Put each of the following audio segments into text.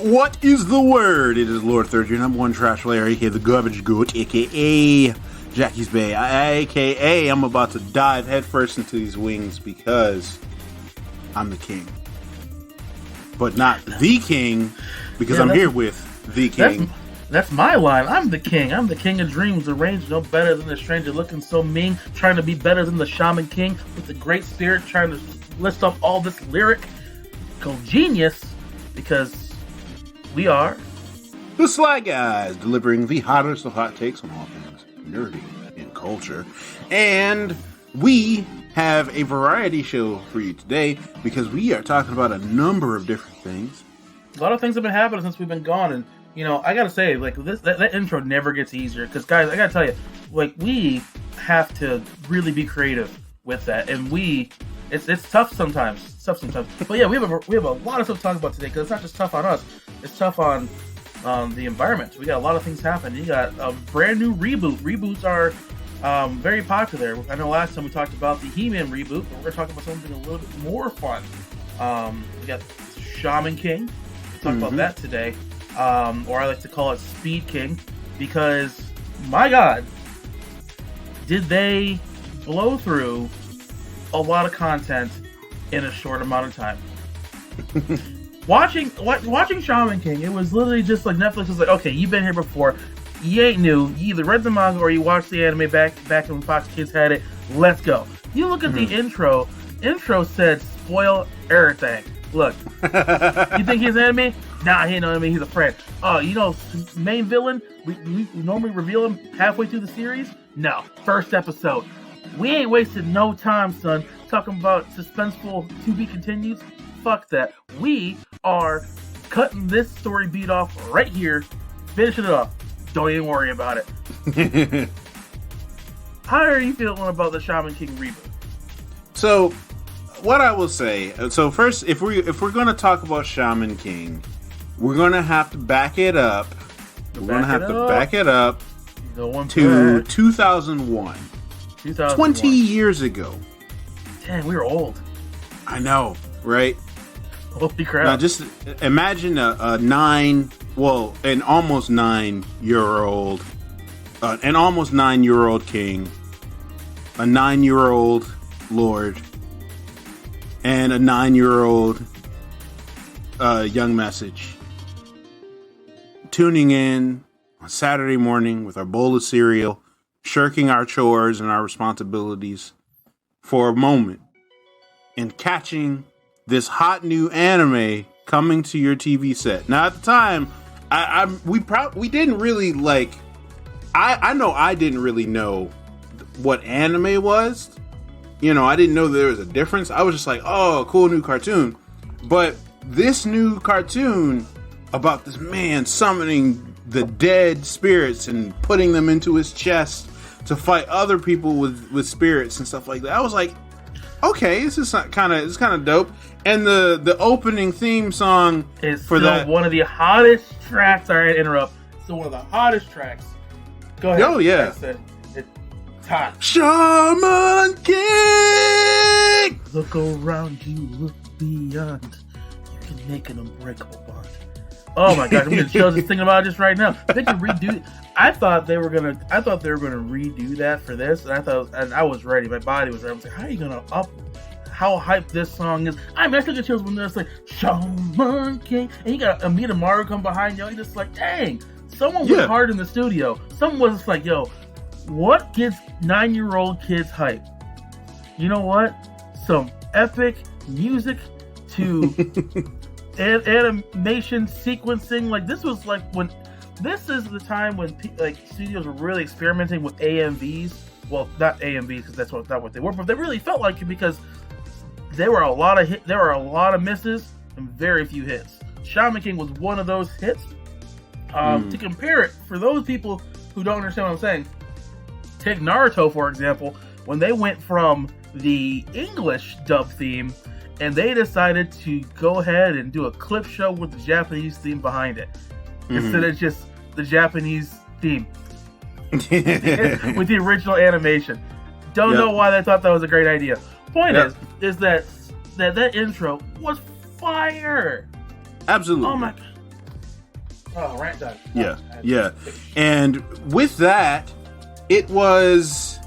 What is the word? It is Lord Third, your number one trash player, aka the Garbage Goat, aka Jackie's Bay, aka I'm about to dive headfirst into these wings because I'm the king. But not the king, because I'm here with the king. That's my line. I'm the king. I'm the king of dreams. Arranged no better than the stranger looking so mean. Trying to be better than the Shaman King with the great spirit. Trying to list off all this lyric. Go genius. Because we are the Sly Guys, delivering the hottest of hot takes on all things nerdy in culture. And we have a variety show for you today because we are talking about a number of different things. A lot of things have been happening since we've been gone, and you know, I gotta say, like that intro never gets easier. Because guys, I gotta tell you, like we have to really be creative with that, and it's tough sometimes. But yeah, we have a lot of stuff to talk about today because it's not just tough on us; it's tough on the environment. We got a lot of things happening. You got a brand new reboot. Reboots are very popular. I know last time we talked about the He-Man reboot, but we're talking about something a little bit more fun. We got Shaman King. We'll talk about that today. Or I like to call it Speed King, because my God, did they blow through a lot of content in a short amount of time. Watching Shaman King, it was literally just like Netflix was like, okay, you've been here before, you ain't new, you either read the manga or you watched the anime back when Fox Kids had it, let's go. You look at the intro said spoil everything. Look, you think he's an enemy? Nah, he ain't no enemy, he's a friend. Oh, you know, main villain, we normally reveal him halfway through the series? No, first episode. We ain't wasted no time, son, talking about suspenseful to be continued. Fuck that. We are cutting this story beat off right here, finishing it off. Don't even worry about it. How are you feeling about the Shaman King reboot? So, what I will say, so first, if we're going to talk about Shaman King, we're going to have to back it up. We're going to have to back it up to 2001. 20 years ago. Damn, we were old. I know, right? Holy crap. Now just imagine an almost 9-year-old king, a 9-year-old lord, and a 9-year-old young message tuning in on Saturday morning with our bowl of cereal, shirking our chores and our responsibilities for a moment, and catching this hot new anime coming to your TV set. Now, at the time, we didn't really like. I know I didn't really know what anime was. You know, I didn't know there was a difference. I was just like, oh, cool new cartoon. But this new cartoon about this man summoning the dead spirits and putting them into his chest to fight other people with spirits and stuff like that. I was like, okay, this is kind of dope. And the opening theme song is for that one of the hottest tracks. Sorry to interrupt. So one of the hottest tracks. Go ahead. Oh yeah. It's hot. Shaman King. Look around you, look beyond. You can make an unbreakable bond. Oh my gosh, I'm getting chills just thinking about it just right now. They can redo it. I thought they were gonna redo that for this, and I was ready. My body was ready. I was like, how are you gonna up how hyped this song is? I still get chills when there's like Shaman King, and you got Amita Maru come behind you. You're just like, dang, someone was hard in the studio. Someone was just like, yo, what gets 9-year-old kids hyped? You know what? Some epic music to animation sequencing. Like this was like when. This is the time when studios were really experimenting with AMVs. Well, not AMVs because that's not what they were, but they really felt like it because there were a lot of misses and very few hits. Shaman King was one of those hits. To compare it, for those people who don't understand what I'm saying, take Naruto for example. When they went from the English dub theme and they decided to go ahead and do a clip show with the Japanese theme behind it. Instead of just the Japanese theme with the original animation. Don't know why they thought that was a great idea. Point is that intro was fire. Absolutely. Oh my god. Oh, rant time. Yeah. And with that, it was...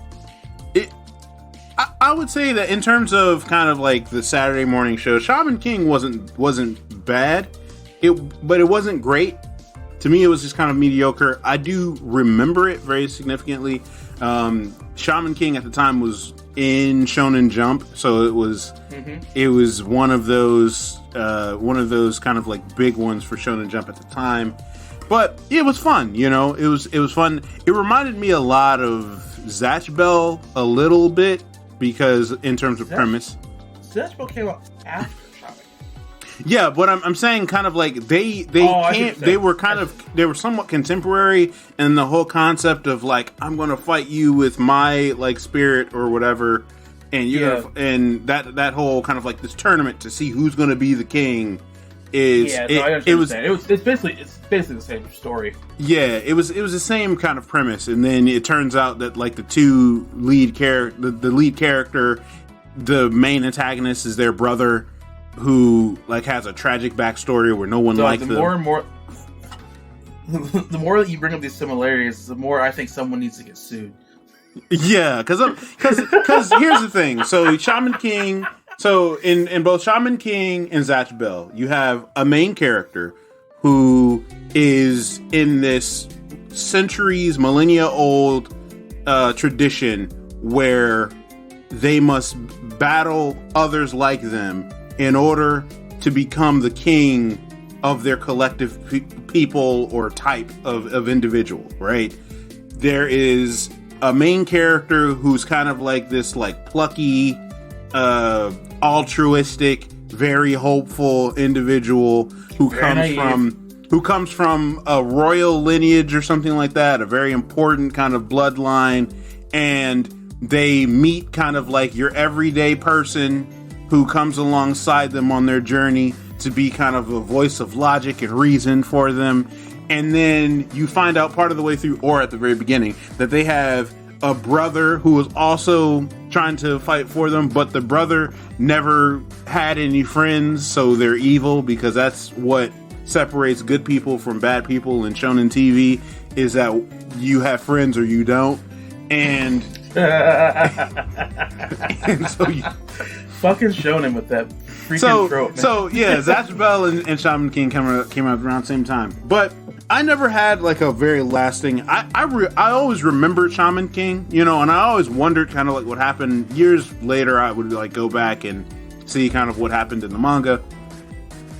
I would say that in terms of kind of like the Saturday morning show, Shaman King wasn't bad, but it wasn't great. To me, it was just kind of mediocre. I do remember it very significantly. Shaman King at the time was in Shonen Jump, so it was one of those kind of like big ones for Shonen Jump at the time. But it was fun, you know. It was fun. It reminded me a lot of Zatch Bell a little bit because in terms of premise, Zatch Bell came out after Shaman. Yeah, but I'm saying kind of like they were somewhat contemporary in the whole concept of like, I'm gonna fight you with my like spirit or whatever, and and that whole kind of like this tournament to see who's gonna be the king is it's basically the same story. Yeah, it was the same kind of premise, and then it turns out that like the lead character, the main antagonist is their brother, who like has a tragic backstory where no one likes them. The more that you bring up these similarities, the more I think someone needs to get sued. Yeah, because here's the thing. So Shaman King. So in both Shaman King and Zatch Bell, you have a main character who is in this millennia old tradition where they must battle others like them in order to become the king of their collective people or type of individual, right? There is a main character who's kind of like this like plucky, altruistic, very hopeful individual who comes from a royal lineage or something like that, a very important kind of bloodline, and they meet kind of like your everyday person who comes alongside them on their journey to be kind of a voice of logic and reason for them. And then you find out part of the way through, or at the very beginning, that they have a brother who was also trying to fight for them, but the brother never had any friends, so they're evil, because that's what separates good people from bad people in shonen TV, is that you have friends or you don't. And and so you fucking shonen with that freaking trope, man. So yeah, Zatch Bell and Shaman King came out around the same time, but I never had like a very lasting. I always remembered Shaman King, you know, and I always wondered kind of like what happened. Years later, I would like go back and see kind of what happened in the manga.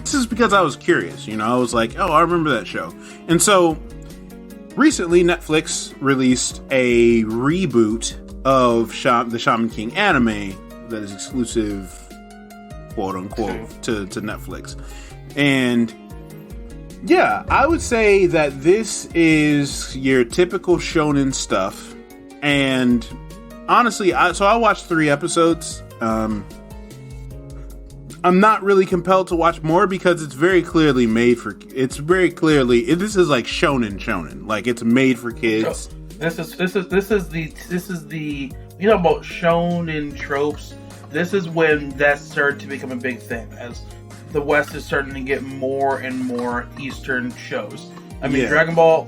This is because I was curious, you know. I was like, oh, I remember that show. And so recently, Netflix released a reboot of the Shaman King anime that is exclusive, quote unquote, to Netflix. And yeah, I would say that this is your typical shonen stuff. And honestly, I watched 3 episodes. I'm not really compelled to watch more because it's very clearly made for. This is like shonen. Like, it's made for kids. This is the you know about shonen tropes. This is when that started to become a big thing as the West is starting to get more and more Eastern shows. I mean, Dragon Ball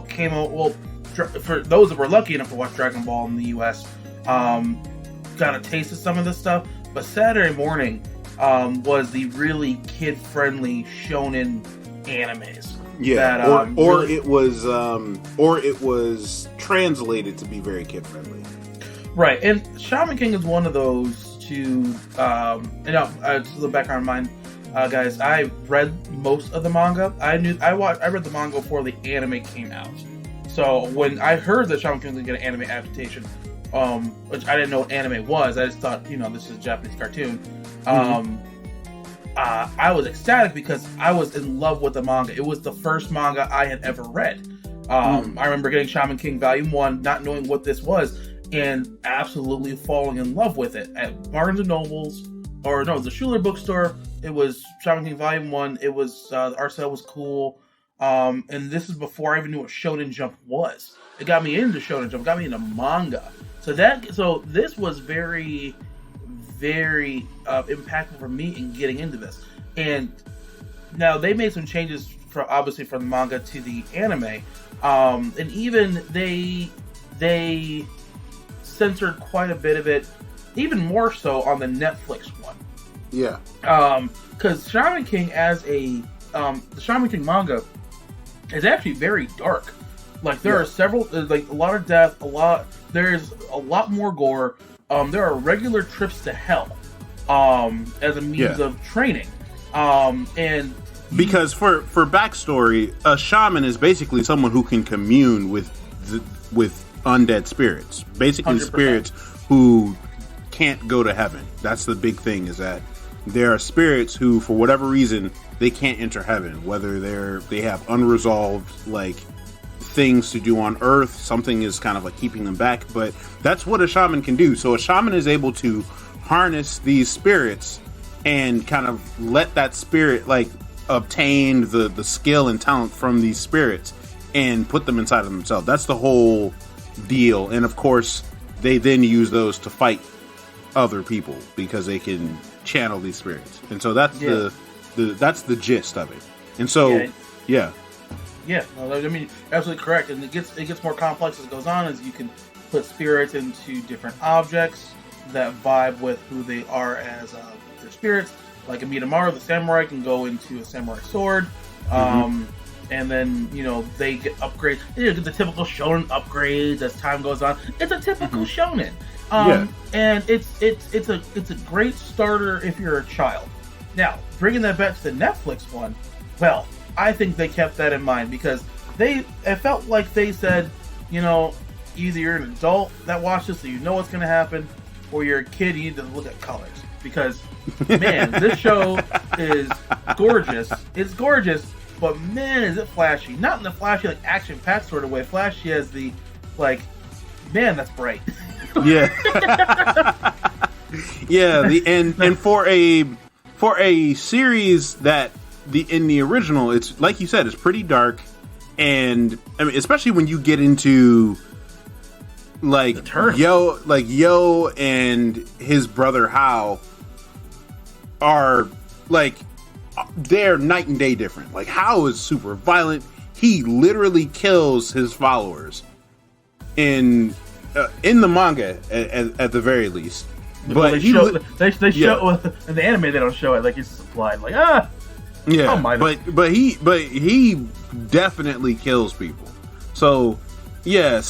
came out. Well, for those that were lucky enough to watch Dragon Ball in the U.S., got a taste of some of this stuff. But Saturday morning was the really kid-friendly shonen animes. Yeah, that, it was translated to be very kid-friendly. Right, and Shaman King is one of those to, just the background of mine, guys, I read most of the manga. I read the manga before the anime came out. So when I heard that Shaman King was going to get an anime adaptation, which I didn't know what anime was, I just thought, this is a Japanese cartoon. I was ecstatic because I was in love with the manga. It was the first manga I had ever read. I remember getting Shaman King Volume 1, not knowing what this was, and absolutely falling in love with it at Barnes & Noble's, the Schuler bookstore. It was Shaman King Volume 1. It was, the art style was cool. And this is before I even knew what Shonen Jump was. It got me into Shonen Jump, got me into manga. So this was very, very impactful for me in getting into this. And now they made some changes obviously from the manga to the anime, and even they censored quite a bit of it, even more so on the Netflix one. Yeah. Because Shaman King as the Shaman King manga is actually very dark. Like there are several, like a lot of death, there's a lot more gore. There are regular trips to hell, as a means of training. And because for backstory, a shaman is basically someone who can commune with undead spirits. Basically 100%. Spirits who can't go to heaven. That's the big thing, is that there are spirits who, for whatever reason, they can't enter heaven, whether they have unresolved like things to do on Earth, something is kind of like keeping them back, but that's what a shaman can do. So a shaman is able to harness these spirits and kind of let that spirit like obtain the skill and talent from these spirits and put them inside of themselves. That's the whole deal. And of course they then use those to fight other people because they can channel these spirits. And so that's that's the gist of it. And so yeah, no, I mean, absolutely correct. And it gets more complex as it goes on, as you can put spirits into different objects that vibe with who they are as their spirits. Like Ebony Maul, the samurai, can go into a samurai sword. And then, they get upgrades. You get the typical shonen upgrades as time goes on. It's a typical shonen. And it's a great starter if you're a child. Now, bringing that back to the Netflix one, well, I think they kept that in mind because it felt like they said, either you're an adult that watches so you know what's going to happen, or you're a kid, you need to look at colors. Because, man, this show is gorgeous. It's gorgeous, but man, is it flashy. Not in the flashy, like, action-packed sort of way. Flashy as the, like, man, that's bright. Yeah. And for a series that in the original, it's like you said, it's pretty dark, and I mean, especially when you get into like Yo and his brother Hao are like, they're night and day different. Like, Hao is super violent. He literally kills his followers in the manga at the very least. But they show in the anime, they don't show it. Like, it's supplied. Like, but he definitely kills people. So they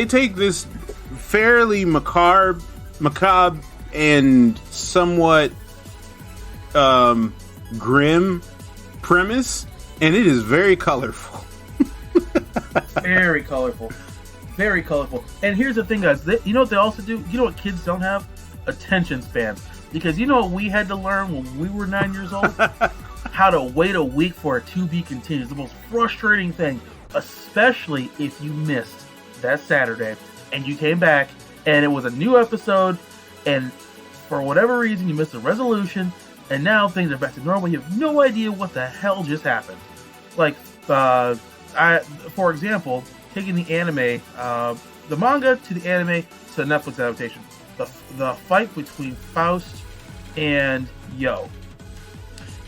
take this fairly macabre and somewhat grim premise, and it is very colorful. Very colorful. Very colorful. And here's the thing, guys. You know what they also do? You know what kids don't have? Attention spans. Because you know what we had to learn when we were 9 years old? How to wait a week for a to be continued. It's the most frustrating thing, especially if you missed that Saturday and you came back and it was a new episode, and for whatever reason you missed a resolution, and now things are back to normal. You have no idea what the hell just happened. Like, for example, taking the anime, the manga to the anime to the Netflix adaptation. The fight between Faust and Yo.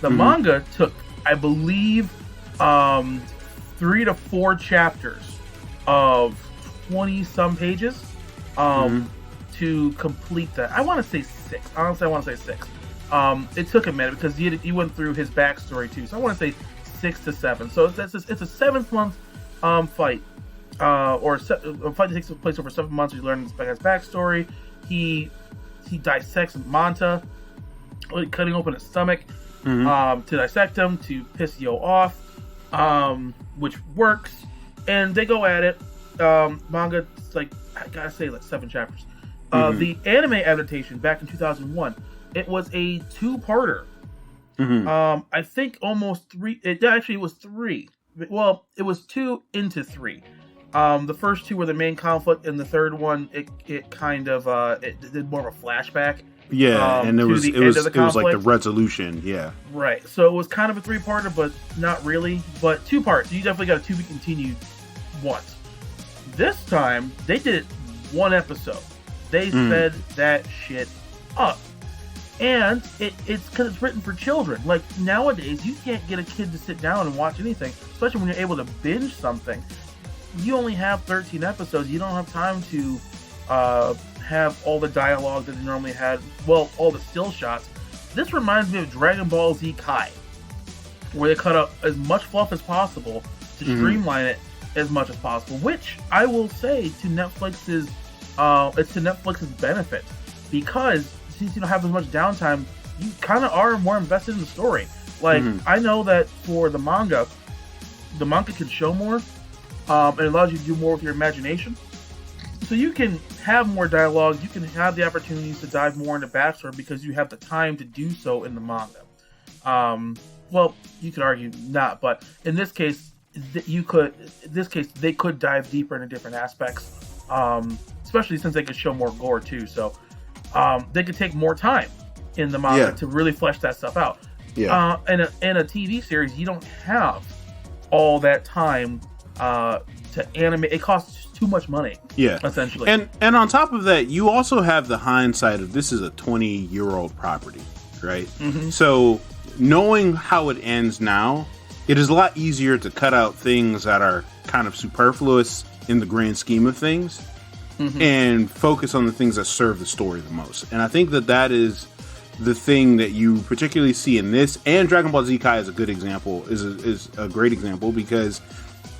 The manga took, I believe, 3 to 4 chapters of 20-some pages to complete that. I want to say 6. Honestly, I want to say 6. It took a minute because he went through his backstory too. So I want to say 6 to 7. So it's a 7-month fight. Or a fight that takes place over 7 months. You learn his backstory. He dissects Manta, cutting open his stomach to dissect him to piss Yo off, which works. And they go at it. Manga, like, I gotta say, like 7 chapters. The anime adaptation back in 2001, it was a 2-parter. I think almost 3. It was 3. Well, it was 2 into 3. The first 2 were the main conflict, and the third one it kind of it did more of a flashback. Yeah, and it was like the resolution. Yeah, right. So it was kind of a 3-parter, but not really. But 2 parts. You definitely got a to be continued once. This time they did it 1 episode. They sped that shit up. And it's because it's written for children. Like, nowadays, you can't get a kid to sit down and watch anything, especially when you're able to binge something. You only have 13 episodes. You don't have time to have all the dialogue that they normally had. Well, all the still shots. This reminds me of Dragon Ball Z Kai, where they cut out as much fluff as possible to streamline it as much as possible. Which I will say to Netflix's, it's to Netflix's benefit, because since you don't have as much downtime, you kind of are more invested in the story. Like, I know that for the manga can show more, and it allows you to do more with your imagination. So you can have more dialogue, you can have the opportunities to dive more into backstory because you have the time to do so in the manga. Well, you could argue not, but in this case, they could dive deeper into different aspects, especially since they could show more gore too. So they could take more time in the manga to really flesh that stuff out. Yeah. In a TV series, you don't have all that time to animate. It costs too much money. Yeah, essentially. And on top of that, you also have the hindsight of this is a 20-year-old property, right? So knowing how it ends now, it is a lot easier to cut out things that are kind of superfluous in the grand scheme of things and focus on the things that serve the story the most. And I think that is the thing that you particularly see in this, and Dragon Ball Z Kai is a good example, is a great example, because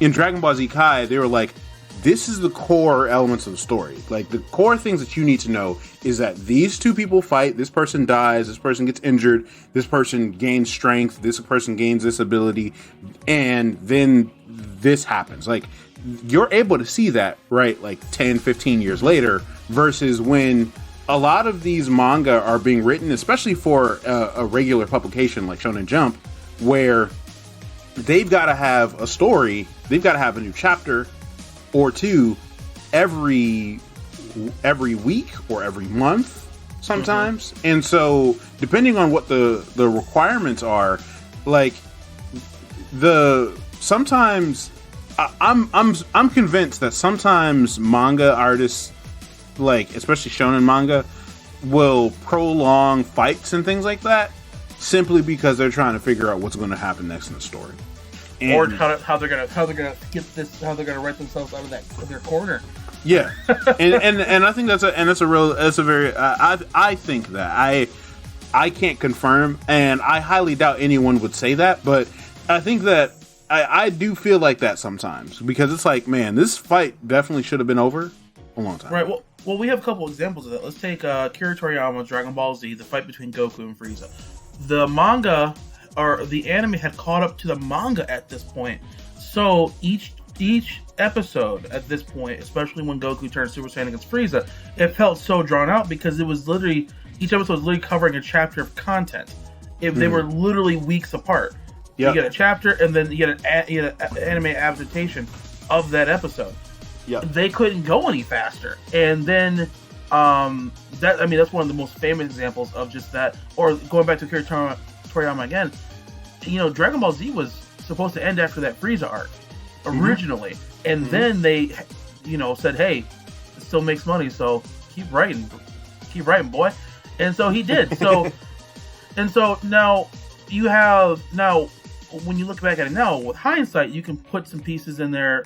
in Dragon Ball Z Kai, they were like, this is the core elements of the story. Like, the core things that you need to know is that these two people fight, this person dies, this person gets injured, this person gains strength, this person gains this ability, and then this happens. Like, you're able to see that, right, like 10, 15 years later, versus when a lot of these manga are being written, especially for a regular publication like Shonen Jump, where they've got to have a story, they've got to have a new chapter or two every week or every month sometimes. And so depending on what the requirements are, like sometimes I'm convinced that sometimes manga artists, like especially shonen manga, will prolong fights and things like that simply because they're trying to figure out what's going to happen next in the story. And, or how they're gonna get this, how they're gonna write themselves out of their corner. Yeah, and I think that's a very I think that I can't confirm, and I highly doubt anyone would say that, but I think that I do feel like that sometimes, because it's like, man, this fight definitely should have been over a long time. Right. Well, we have a couple examples of that. Let's take Akira Toriyama's Dragon Ball Z, the fight between Goku and Frieza. The manga, or the anime, had caught up to the manga at this point. So each episode at this point, especially when Goku turned Super Saiyan against Frieza, it felt so drawn out because it was literally, each episode was literally covering a chapter of content. They were literally weeks apart. Yep. You get a chapter, and then you get an anime adaptation of that episode. Yep. They couldn't go any faster. And then that's one of the most famous examples of just that. Or going back to Akira Toriyama again, Dragon Ball Z was supposed to end after that Frieza arc originally, and then they, said, "Hey, it still makes money, so keep writing, boy." And so he did. So, and so now you have when you look back at it now with hindsight, you can put some pieces in there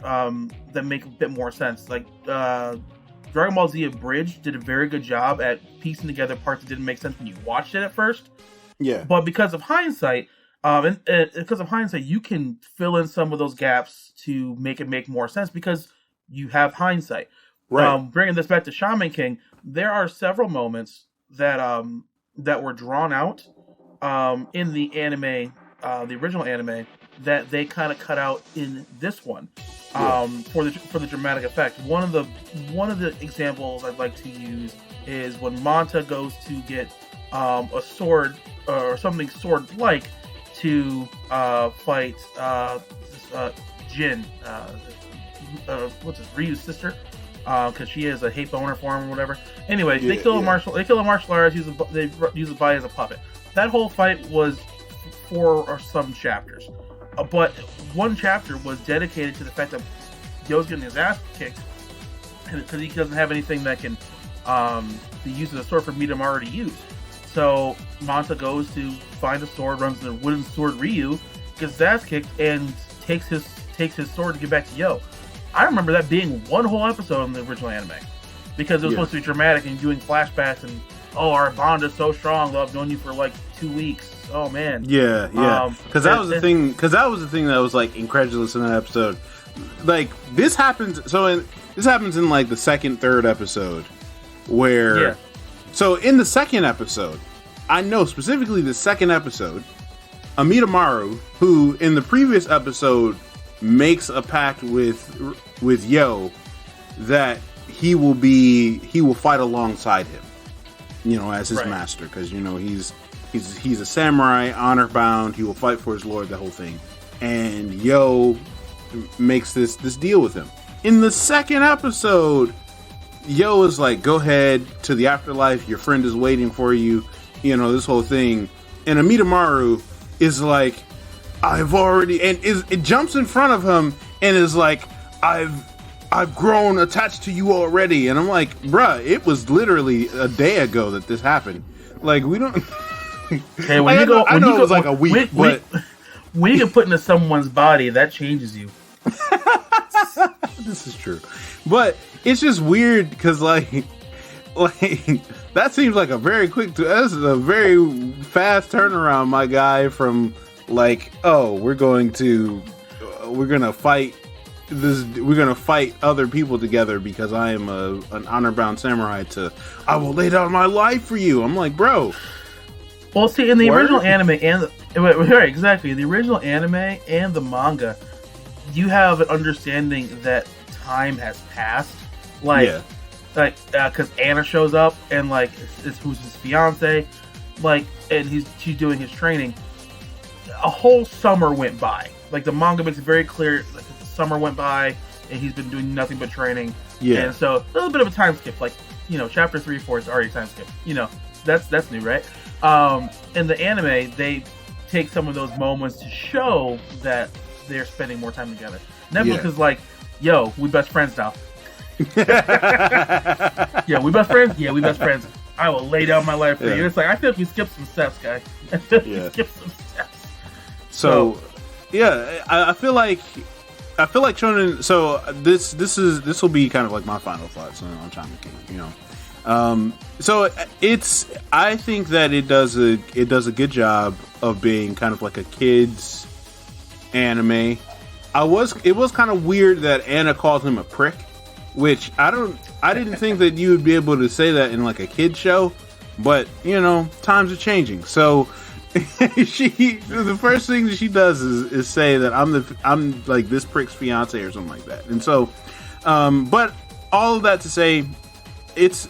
that make a bit more sense. Like Dragon Ball Z Abridged did a very good job at piecing together parts that didn't make sense when you watched it at first. Yeah. But because of hindsight, you can fill in some of those gaps to make it make more sense because you have hindsight. Right. Bringing this back to Shaman King, there are several moments that were drawn out in the anime, the original anime, that they kind of cut out in this one for the dramatic effect. One of the examples I'd like to use is when Manta goes to get a sword or something sword-like to fight Jin, Ryu's sister, because she is a hate boner for him or whatever. Anyway, they kill a martial artist. They use a body as a puppet. That whole fight was 4 or some chapters, but one chapter was dedicated to the fact that Yo's getting his ass kicked because he doesn't have anything that can be used as a sword for Midam already used. So Manta goes to find a sword, runs the wooden sword Ryu, gets his ass kicked, and takes his sword to get back to Yo. I remember that being one whole episode in the original anime, because it was supposed to be dramatic and doing flashbacks and our bond is so strong. I've known you for like 2 weeks. Oh man. Yeah. Because that was the thing. Because that was the thing that was like incredulous in that episode. Like this happens. This happens in like the second, third episode, where. Yeah. So in the second episode, I know specifically the second episode, Amidamaru, who in the previous episode makes a pact with Yo that he will fight alongside him, as his master, because he's a samurai, honor bound. He will fight for his lord, the whole thing. And Yo makes this deal with him. In the second episode, Yo is like, go ahead to the afterlife. Your friend is waiting for you. This whole thing. And Amidamaru is like, it jumps in front of him and is like, I've grown attached to you already. And I'm like, bruh, it was literally a day ago that this happened. Like, we don't. Hey, I know it was like a week, but when you get put into someone's body, that changes you. This is true, but it's just weird because like that seems like a very quick. This is a very fast turnaround, my guy. From like, oh, we're gonna fight this. We're gonna fight other people together because I am an honor bound samurai. I will lay down my life for you. I'm like, bro. Well, see, in the original anime and right, exactly, the original anime and the manga, you have an understanding that time has passed, because Anna shows up and like is who's his fiance, like, and she's doing his training. A whole summer went by. Like the manga makes it very clear, like the summer went by and he's been doing nothing but training. Yeah, and so a little bit of a time skip, like chapter 3, 4 is already time skip. That's new, right? In the anime, they take some of those moments to show that they're spending more time together. Netflix is like, yo, we best friends now. Yeah, we best friends? Yeah, we best friends. I will lay down my life for you. It's like, I feel like we skipped some steps, guy. We skipped some steps. So I feel like Shonen. So this will be kind of like my final thoughts on Shaman King. So I think that it does a good job of being kind of like a kid's anime. It was kind of weird that Anna called him a prick, which I didn't think that you would be able to say that in like a kid show, but times are changing. So the first thing that she does is say that I'm like this prick's fiance or something like that. And so but all of that to say, it's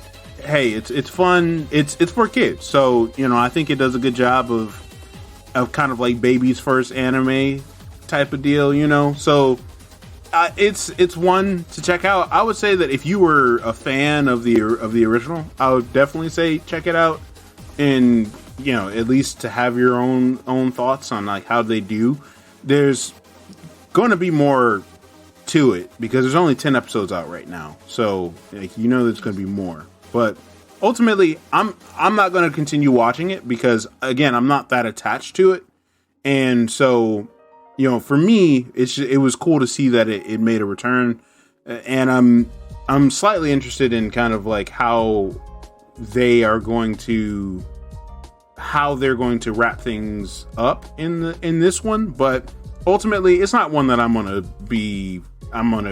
fun. It's for kids. So, I think it does a good job of kind of like baby's first anime type of deal, So it's one to check out. I would say that if you were a fan of the original, I would definitely say check it out, and at least to have your own thoughts on like how they do. There's going to be more to it because there's only 10 episodes out right now, so like, there's going to be more. But ultimately, I'm not going to continue watching it because, again, I'm not that attached to it. And so, for me, it was cool to see that it made a return. And I'm slightly interested in kind of like how they're going to wrap things up in this one. But ultimately, it's not one that I'm going to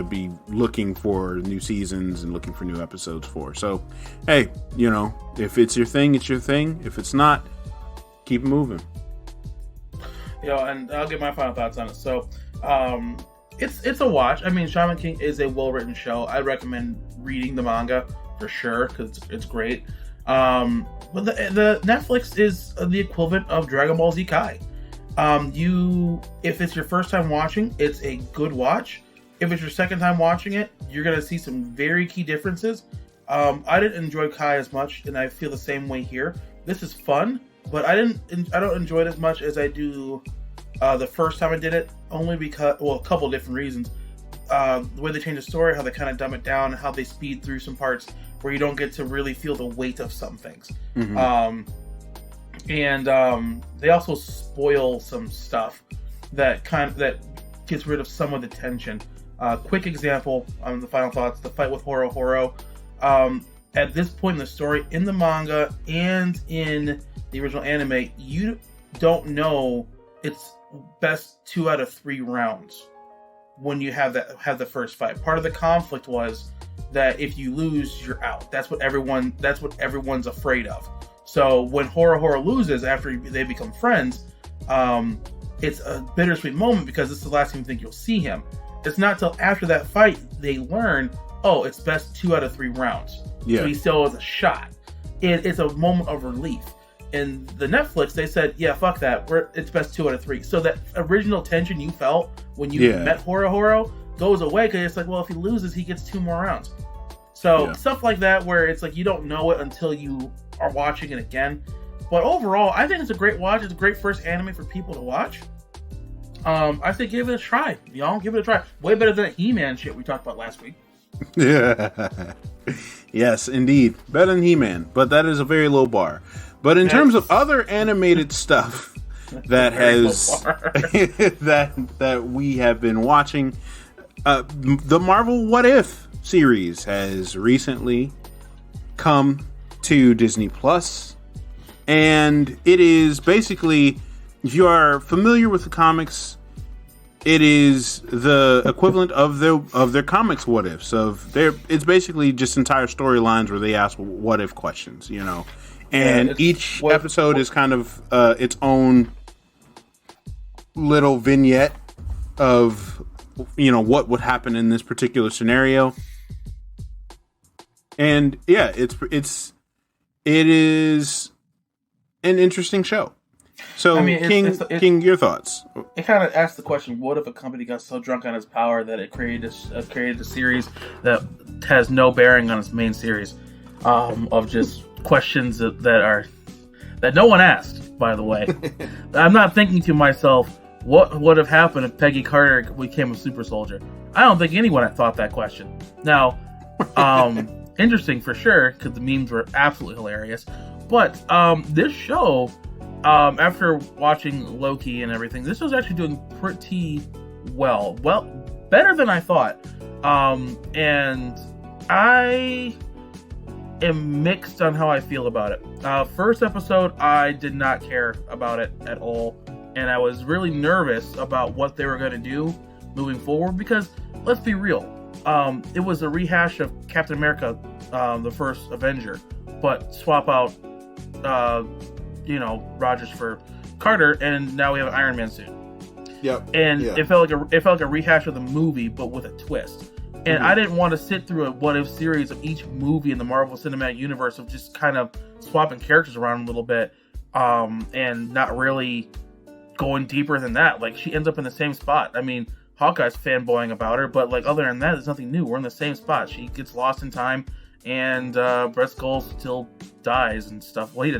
be looking for new seasons and looking for new episodes for. So, hey, if it's your thing, it's your thing. If it's not, keep it moving. And I'll get my final thoughts on it. So, it's a watch. I mean, Shaman King is a well-written show. I recommend reading the manga for sure because it's great. But the Netflix is the equivalent of Dragon Ball Z Kai. If it's your first time watching, it's a good watch. If it's your second time watching it, you're going to see some very key differences. I didn't enjoy Kai as much, and I feel the same way here. This is fun, but I don't enjoy it as much as I do the first time I did it, only because, well, a couple of different reasons. The way they change the story, how they kind of dumb it down, how they speed through some parts where you don't get to really feel the weight of some things. Mm-hmm. and they also spoil some stuff that gets rid of some of the tension. Quick example on the final thoughts: the fight with Horo Horo. At this point in the story, in the manga and in the original anime, you don't know it's best 2 out of 3 rounds when you have the first fight. Part of the conflict was that if you lose, you're out. That's what everyone's afraid of. So when Horo Horo loses after they become friends, it's a bittersweet moment because this is the last time you think you'll see him. It's not till after that fight they learn, oh, it's best 2 out of 3 rounds. Yeah. So he still has a shot. It's a moment of relief. In the Netflix, they said, yeah, fuck that. It's best 2 out of 3. So that original tension you felt when you met Horo Horo goes away because it's like, well, if he loses, he gets 2 more rounds. So stuff like that where it's like you don't know it until you are watching it again. But overall, I think it's a great watch. It's a great first anime for people to watch. I say give it a try. Y'all, give it a try. Way better than that He-Man shit we talked about last week. Yeah. Yes, indeed. Better than He-Man, but that is a very low bar. But in terms of other animated stuff that has that we have been watching, the Marvel What If series has recently come to Disney Plus, and it is basically, if you are familiar with the comics, it is the equivalent of their comics what ifs. It's basically just entire storylines where they ask what if questions, you know. And each episode is kind of its own little vignette of, you know, what would happen in this particular scenario. And yeah, it is an interesting show. So, I mean, King, your thoughts? It kind of asks the question: what if a company got so drunk on its power that it created a series that has no bearing on its main series, of just questions that no one asked? By the way, I'm not thinking to myself, what would have happened if Peggy Carter became a super soldier? I don't think anyone had thought that question. Now, interesting for sure because the memes were absolutely hilarious. But this show, after watching Loki and everything, this was actually doing pretty well. Well, better than I thought. And I am mixed on how I feel about it. First episode, I did not care about it at all. And I was really nervous about what they were going to do moving forward because, let's be real, it was a rehash of Captain America, the first Avenger, but swap out Rogers for Carter, and now we have an Iron Man suit. Yep. And it felt like a rehash of the movie, but with a twist. And I didn't want to sit through a what if series of each movie in the Marvel Cinematic Universe of just kind of swapping characters around a little bit, and not really going deeper than that. Like, she ends up in the same spot. I mean, Hawkeye's fanboying about her, but like other than that, there's nothing new. We're in the same spot. She gets lost in time, and Red Skull still dies and stuff. Well, he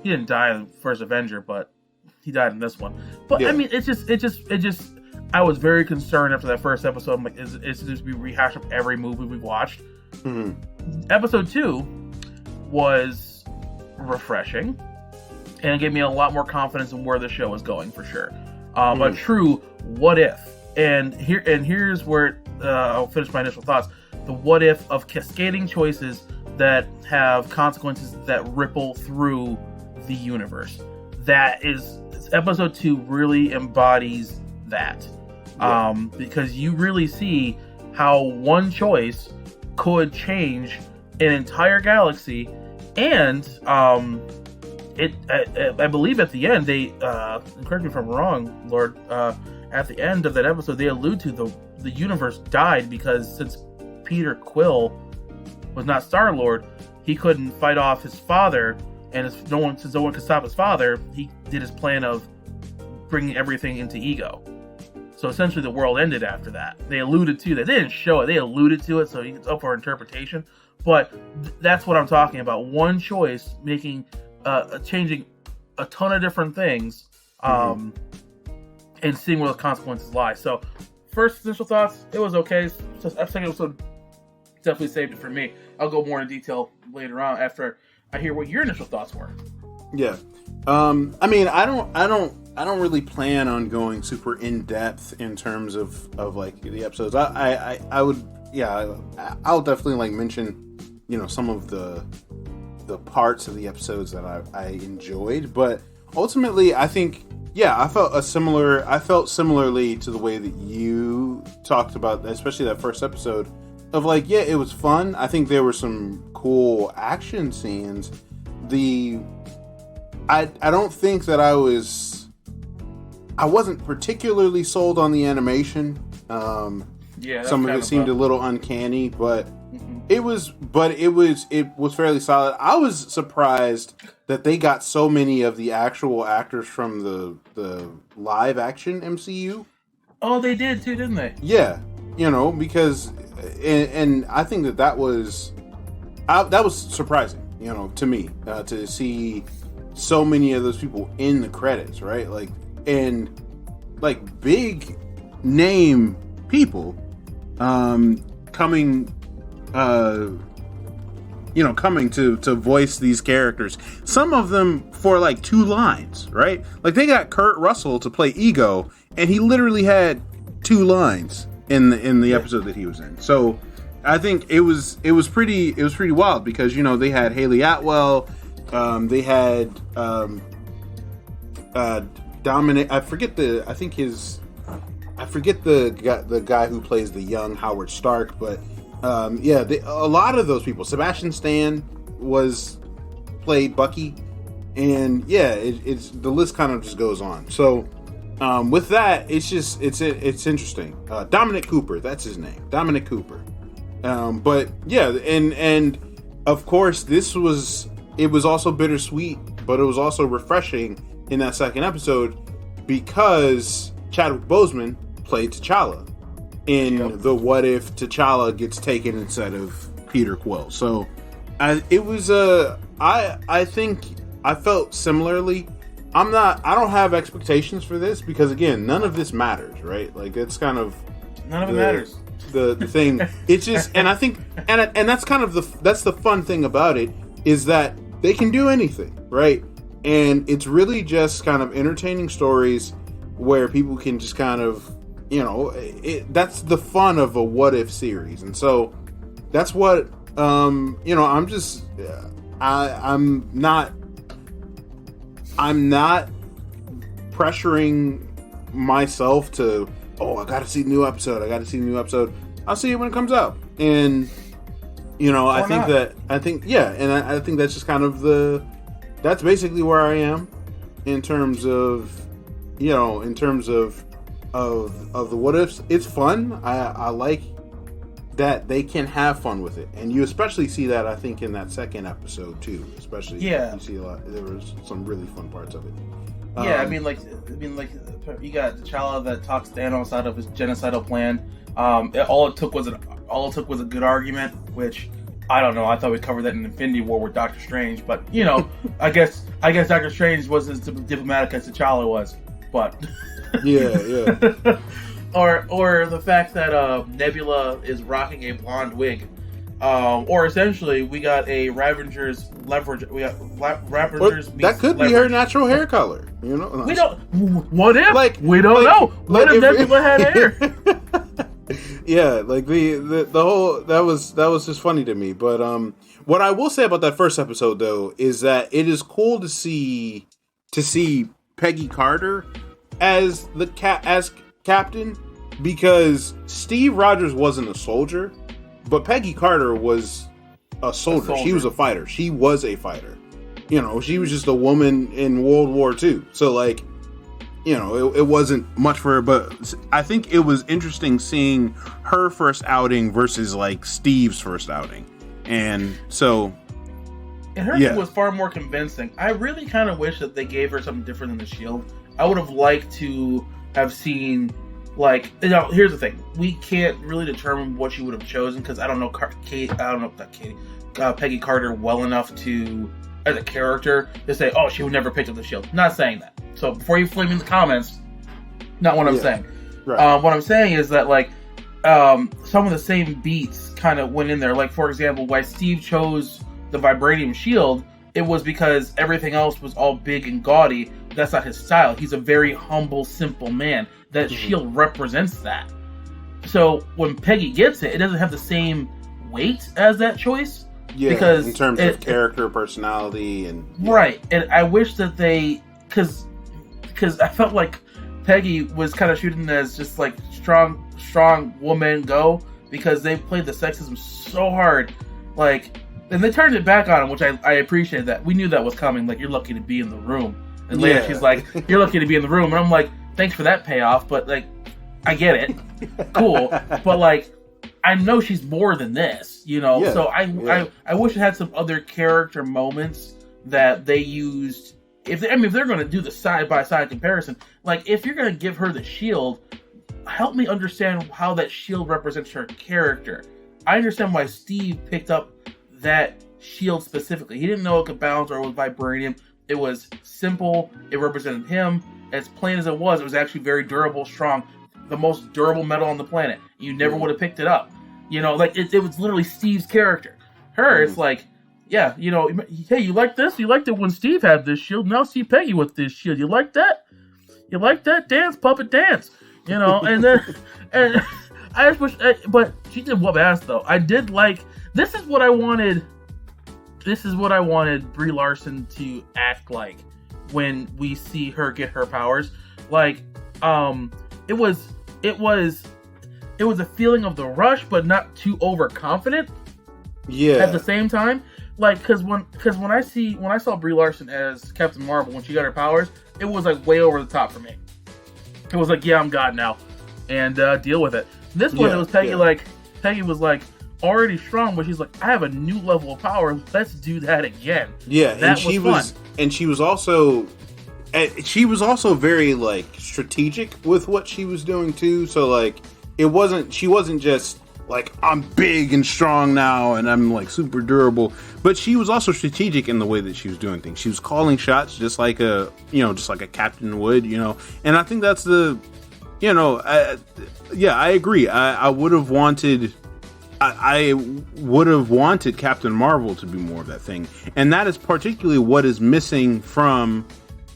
didn't die in the first Avenger, but he died in this one. But I mean, it just. I was very concerned after that first episode. I'm like, is this be rehash of every movie we've watched? Mm-hmm. Episode 2 was refreshing, and it gave me a lot more confidence in where the show is going for sure. A true what if, and here's where I'll finish my initial thoughts. The what if of cascading choices that have consequences that ripple through the universe. That is, episode 2 really embodies that. Because you really see how one choice could change an entire galaxy, and I believe at the end they, correct me if I'm wrong, Lord, at the end of that episode they allude to the universe died because since Peter Quill was not Star-Lord, he couldn't fight off his father, and since no one could stop his father, he did his plan of bringing everything into Ego. So essentially the world ended after that. They alluded to that. They didn't show it. They alluded to it, so it's up for interpretation. But that's what I'm talking about. One choice changing a ton of different things, and seeing where the consequences lie. So first initial thoughts, it was okay. Second episode definitely saved it for me. I'll go more in detail later on after I hear what your initial thoughts were. Yeah. I mean, I don't really plan on going super in depth in terms of like the episodes. I would, yeah, I'll definitely like mention, you know, some of the parts of the episodes that I enjoyed, but ultimately, I think, yeah, I felt similarly to the way that you talked about, especially that first episode, of like, yeah, it was fun. I think there were some cool action scenes. I don't think that I wasn't particularly sold on the animation. Yeah, some of it seemed a little uncanny, but it was fairly solid. I was surprised that they got so many of the actual actors from the live action MCU. Oh, they did too, didn't they? Yeah, you know, because and I think that was surprising, you know, to me, to see so many of those people in the credits, right? Like, and like big name people coming to voice these characters. Some of them for like 2 lines, right? Like they got Kurt Russell to play Ego, and he literally had 2 lines in the episode that he was in. So I think it was pretty wild, because, you know, they had Haley Atwell, they had Dominic. I forget the guy who plays the young Howard Stark, but a lot of those people. Sebastian Stan played Bucky, and yeah, it's the list kind of just goes on. So with that, it's interesting. Dominic Cooper, that's his name, Dominic Cooper. But yeah, and of course it was also bittersweet, but it was also refreshing in that second episode, because Chadwick Boseman played T'Challa in the What If T'Challa Gets Taken instead of Peter Quill. So I think I felt similarly. I don't have expectations for this, because again, none of this matters, right? Like, it's kind of none of it matters. The thing, it's just, and I think, and that's kind of that's the fun thing about it, is that they can do anything, right? And it's really just kind of entertaining stories where people can just kind of, you know, that's the fun of a What If series. And so that's what, you know, I'm not pressuring myself to, I gotta see the new episode. I'll see it when it comes out. And, you know, I think that's just kind of that's basically where I am in terms of, you know, of the What Ifs. It's fun. I like that they can have fun with it, and you especially see that, I think, in that second episode too. Especially, you see a lot. There was some really fun parts of it. Yeah, I mean, like you got T'Challa that talks Thanos out of his genocidal plan. All it took was a good argument, which, I don't know. I thought we covered that in Infinity War with Doctor Strange, but, you know, I guess Doctor Strange wasn't as diplomatic as T'Challa was, but yeah. or the fact that Nebula is rocking a blonde wig, or essentially we got a Ravager's leverage. We got Ravagers. That could be her natural hair color. You know, we don't. What if? We don't know. What if Nebula had hair? Yeah, like the whole that was just funny to me. But what I will say about that first episode, though, is that it is cool to see Peggy Carter as captain, because Steve Rogers wasn't a soldier, but Peggy Carter was a soldier. She was a fighter. She was a fighter. You know, she was just a woman in World War II. So, like, you know, it wasn't much for her, but I think it was interesting seeing her first outing versus, like, Steve's first outing. And so, and her thing was far more convincing. I really kind of wish that they gave her something different than the shield. I would have liked to have seen, like, you know, here's the thing. We can't really determine what she would have chosen, because I don't know Peggy Carter well enough to, as a character, to say, oh, she would never pick up the shield. Not saying that. So before you flame in the comments, not what I'm saying. Right. What I'm saying is that, like, some of the same beats kind of went in there. Like, for example, why Steve chose the vibranium shield it was because everything else was all big and gaudy. That's not his style. He's a very humble, simple man. That shield represents that. So when Peggy gets it, it doesn't have the same weight as that choice. Yeah, because in terms of character, personality, and right. And I wish that they, because I felt like Peggy was kind of shooting as just like strong woman go, because they played the sexism so hard, like, and they turned it back on him, which I appreciated that. We knew that was coming. Like, you're lucky to be in the room, and later she's like, "You're lucky to be in the room," and I'm like, "Thanks for that payoff," but like, I get it, cool, but like, I know she's more than this, you know. So I wish it had some other character moments that they used. If they're going to do the side by side comparison, like if you're going to give her the shield, help me understand how that shield represents her character. I understand why Steve picked up that shield specifically. He didn't know it could bounce or it was vibranium. It was simple. It represented him. As plain as it was actually very durable, strong. The most durable metal on the planet. You never would have picked it up. You know, like it was literally Steve's character. Her, it's like, yeah, you know, hey, you like this? You liked it when Steve had this shield. Now see Peggy with this shield. You like that? You like that? Dance, puppet, dance. You know, and then, and I just wish, but she did whoop ass though. I did like, this is what I wanted Brie Larson to act like when we see her get her powers. Like, it was a feeling of the rush, but not too overconfident. Yeah. At the same time, like, because when I saw Brie Larson as Captain Marvel when she got her powers, it was like way over the top for me. It was like, yeah, I'm God now, and deal with it. This one, it was Peggy. Like, Peggy was like already strong, but she's like, I have a new level of power. Let's do that again. Yeah, that and she was also very like strategic with what she was doing too. So like, she wasn't just like, I'm big and strong now and I'm like super durable, but she was also strategic in the way that she was doing things. She was calling shots just like a captain would, you know. And I think that's I agree. I would have wanted Captain Marvel to be more of that thing, and that is particularly what is missing from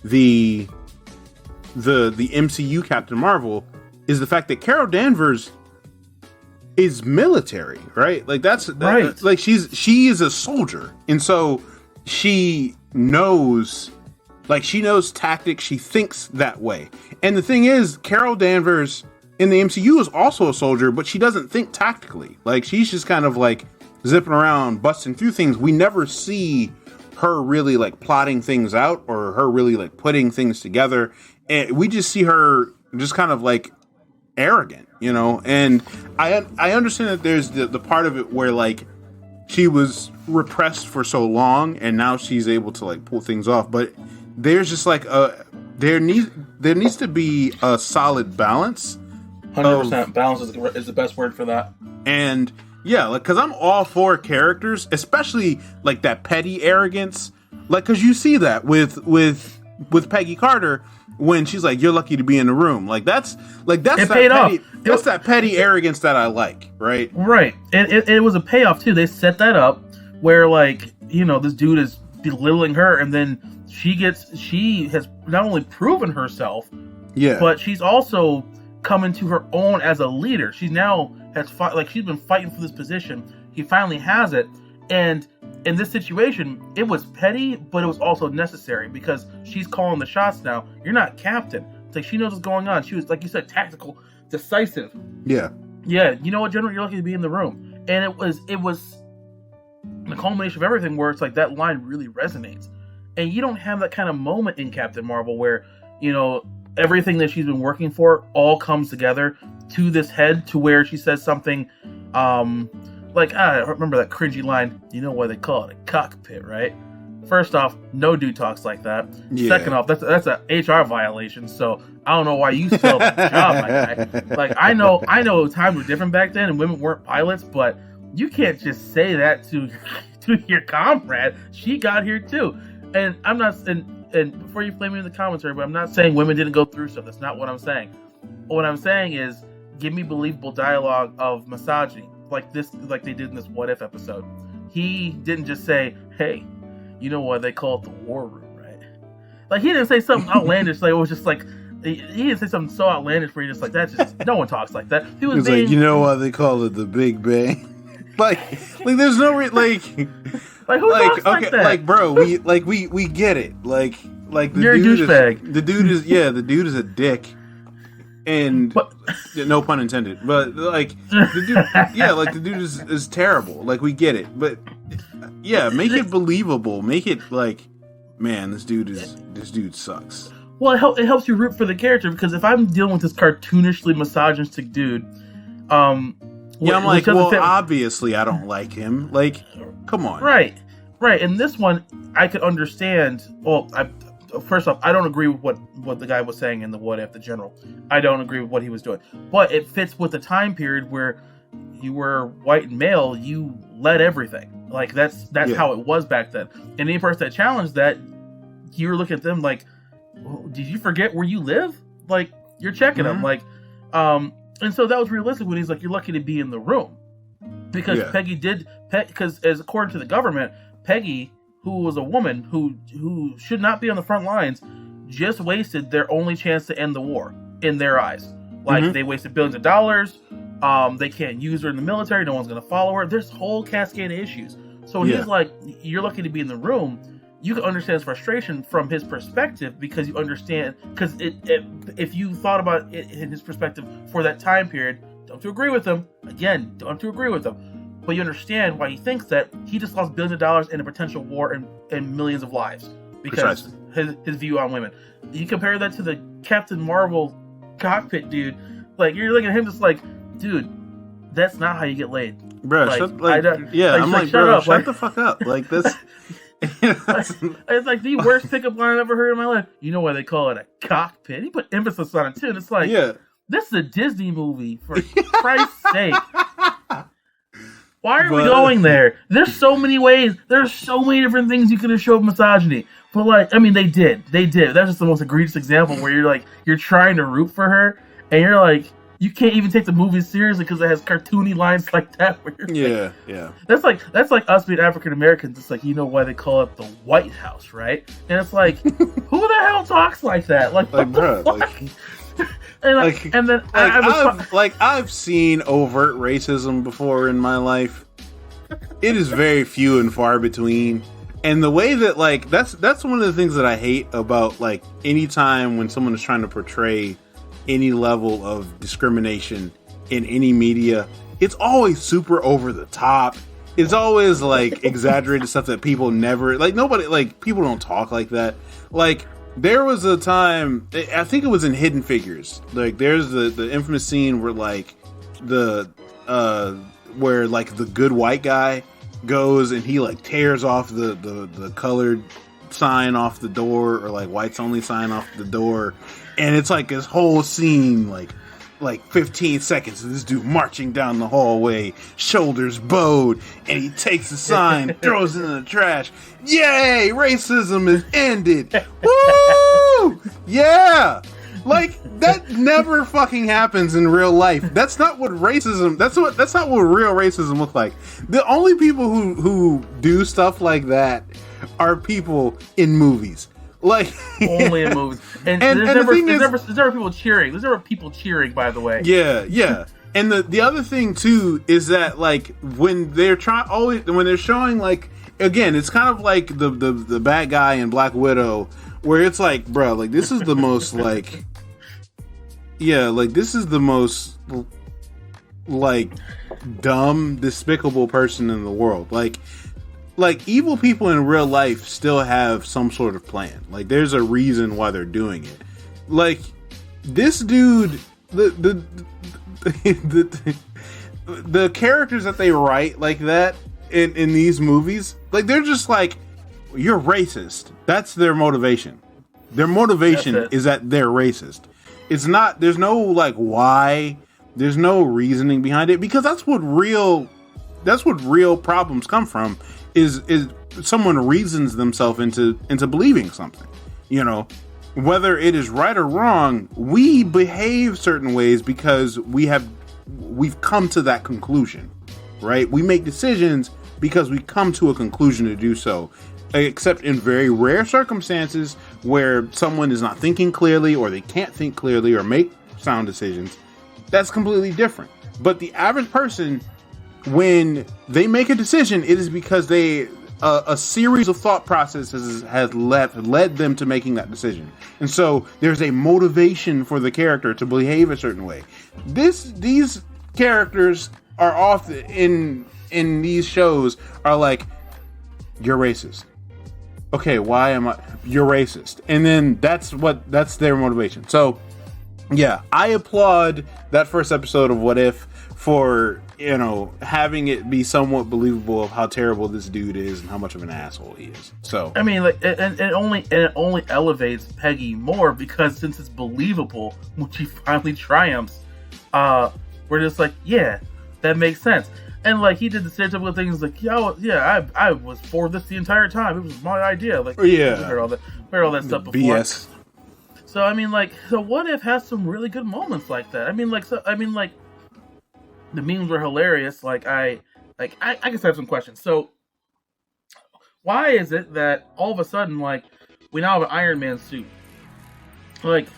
the MCU Captain Marvel, is the fact that Carol Danvers is military, right? Like right. Like she is a soldier, and so she knows tactics. She thinks that way. And the thing is, Carol Danvers in the MCU is also a soldier, but she doesn't think tactically. Like, she's just kind of like zipping around, busting through things. We never see her really like plotting things out or her really like putting things together. And we just see her just kind of like arrogant, you know. And I understand that there's the part of it where like she was repressed for so long and now she's able to like pull things off, but there's just like there needs to be a solid balance. 100% balance is the best word for that. And yeah, like, because I'm all for characters, especially like that petty arrogance, like, because you see that with Peggy Carter when she's like, "You're lucky to be in the room." Like that's that petty arrogance that I like, right? Right, and it was a payoff too. They set that up where, like, you know, this dude is belittling her, and then she has not only proven herself, but she's also come into her own as a leader. She now she's been fighting for this position. He finally has it, and in this situation, it was petty, but it was also necessary because she's calling the shots now. You're not captain. It's like she knows what's going on. She was, like you said, tactical, decisive. Yeah. You know what, General? You're lucky to be in the room. And it was the culmination of everything where it's like that line really resonates. And you don't have that kind of moment in Captain Marvel where, you know, everything that she's been working for all comes together to this head to where she says something I remember that cringy line, you know why they call it a cockpit, right? First off, no dude talks like that. Yeah. Second off, that's a HR violation, so I don't know why you still have a job, my guy. Like, I know times were different back then and women weren't pilots, but you can't just say that to your comrade. She got here too. And I'm not, and before you flame me in the commentary, but I'm not saying women didn't go through stuff. That's not what I'm saying. What I'm saying is, give me believable dialogue of misogyny, like they did in this What If episode. He didn't just say, "Hey, you know why they call it the war room, right? Like, he didn't say something outlandish. Like, it was just like, he didn't say something so outlandish where you're just like, that's just, no one talks like that. He was like, you know why they call it the Big Bang? like there's no like who talks like that? Like, bro, we get it. Like the you're dude a douchebag. The dude is a dick. And no pun intended, but like the dude, the dude is terrible. Like, we get it, but yeah, make it believable. Make it like, man, this dude sucks. Well, it helps you root for the character, because if I'm dealing with this cartoonishly misogynistic dude, I'm like, well, obviously I don't like him. Like, come on, right. And this one, I could understand. Well, first off, I don't agree with what the guy was saying in the What If, the general. I don't agree with what he was doing. But it fits with the time period where you were white and male, you led everything. Like, that's how it was back then. And any person that challenged that, you were looking at them like, did you forget where you live? Like, you're checking them. Like, and so that was realistic when he's like, you're lucky to be in the room. Because Peggy because as according to the government, Peggy, who was a woman who should not be on the front lines, just wasted their only chance to end the war in their eyes. Like, they wasted billions of dollars. They can't use her in the military. No one's going to follow her. There's a whole cascade of issues. So when he's like, you're lucky to be in the room, you can understand his frustration from his perspective, because you understand, because if you thought about it in his perspective for that time period, don't you agree with him? Again, don't you agree with him? But you understand why he thinks that he just lost billions of dollars in a potential war and millions of lives because his view on women. You compare that to the Captain Marvel cockpit dude, like, you're looking at him just like, dude, that's not how you get laid, bro. Like, I'm like, bro, shut the fuck up. Like, this. It's like the worst pickup line I've ever heard in my life. You know why they call it a cockpit? He put emphasis on it too. And it's like, this is a Disney movie, for Christ's sake. Why are we going there? There's so many ways. There's so many different things you could have showed misogyny. But, like, I mean, they did. That's just the most egregious example where you're like, you're trying to root for her, and you're like, you can't even take the movie seriously because it has cartoony lines like that. Where you're That's like us being African Americans. It's like, you know why they call it the White House, right? And it's like, who the hell talks like that? Like, bro, I've seen overt racism before in my life. It is very few and far between. And the way that, like, that's one of the things that I hate about, like, any time when someone is trying to portray any level of discrimination in any media, it's always super over the top. It's always like exaggerated stuff that people never, like, nobody, like, people don't talk like that. Like, there was a time, I think it was in Hidden Figures, like, there's the infamous scene where, like, where, like, the good white guy goes and he, like, tears off the colored sign off the door, or, like, whites only sign off the door. And it's like this whole scene, like 15 seconds of this dude marching down the hallway, shoulders bowed, and he takes the sign, throws it in the trash. Yay! Racism is ended. Woo! Yeah! Like, that never fucking happens in real life. That's not what racism. That's not what real racism looks like. The only people who do stuff like that are people in movies. Like, only in movies, and there's never people cheering. There's never people cheering, by the way. Yeah. And the other thing too is that, like, when they're showing, like, again, it's kind of like the bad guy in Black Widow, where it's like, bro, like, this is the most like, this is the most like dumb, despicable person in the world, Like, evil people in real life still have some sort of plan. Like, there's a reason why they're doing it. Like, this dude, the characters that they write like that in these movies, like, they're just like, you're racist. That's their motivation. Their motivation is that they're racist. It's not, there's no, like, why. There's no reasoning behind it, because that's what real problems come from. Is someone reasons themselves into believing something, you know, whether it is right or wrong. We behave certain ways because we've come to that conclusion, right? We make decisions because we come to a conclusion to do so. except in very rare circumstances where someone is not thinking clearly or they can't think clearly or make sound decisions. That's completely different. But the average person, when they make a decision, it is because a series of thought processes has led them to making that decision. And so there's a motivation for the character to behave a certain way. These characters are often in these shows are like, you're racist. Okay, why am I? You're racist. And then that's their motivation. So yeah, I applaud that first episode of What If for, having it be somewhat believable of how terrible this dude is and how much of an asshole he is. So I mean, like, it only elevates Peggy more because since it's believable when she finally triumphs, we're just like, yeah, that makes sense. And like he did the stereotypical things like, I was for this the entire time. It was my idea. Like, yeah, heard all that stuff before. BS. So I mean, like, What If has some really good moments like that. I mean, the memes were hilarious. Like I guess I have some questions. So why is it that all of a sudden, like, we now have an Iron Man suit? Like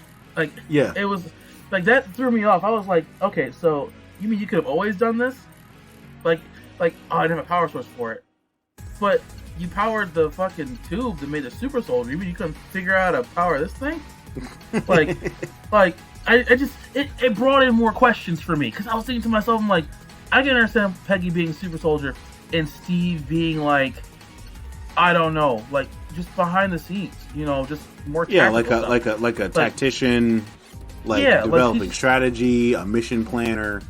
yeah, it was like that threw me off. I was like, okay, so you mean you could have always done this? Like oh, I didn't have a power source for it, but you powered the fucking tube that made the super soldier. You mean you couldn't figure out how to power this thing? It brought in more questions for me because I was thinking to myself, I'm like, I can understand Peggy being super soldier and Steve being like, I don't know, like just behind the scenes, just more tactical stuff. like a tactician, developing strategy, a mission planner.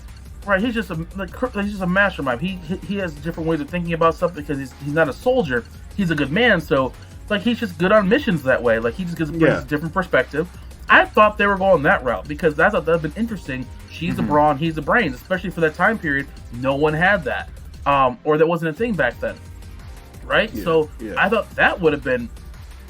Right, he's just a mastermind. He has different ways of thinking about stuff because he's not a soldier. He's a good man, so like he's just good on missions that way. Like he just brings a different perspective. I thought they were going that route because I thought that would have been interesting. She's the brawn, he's the brains, especially for that time period. No one had that, or that wasn't a thing back then, right? I thought that would have been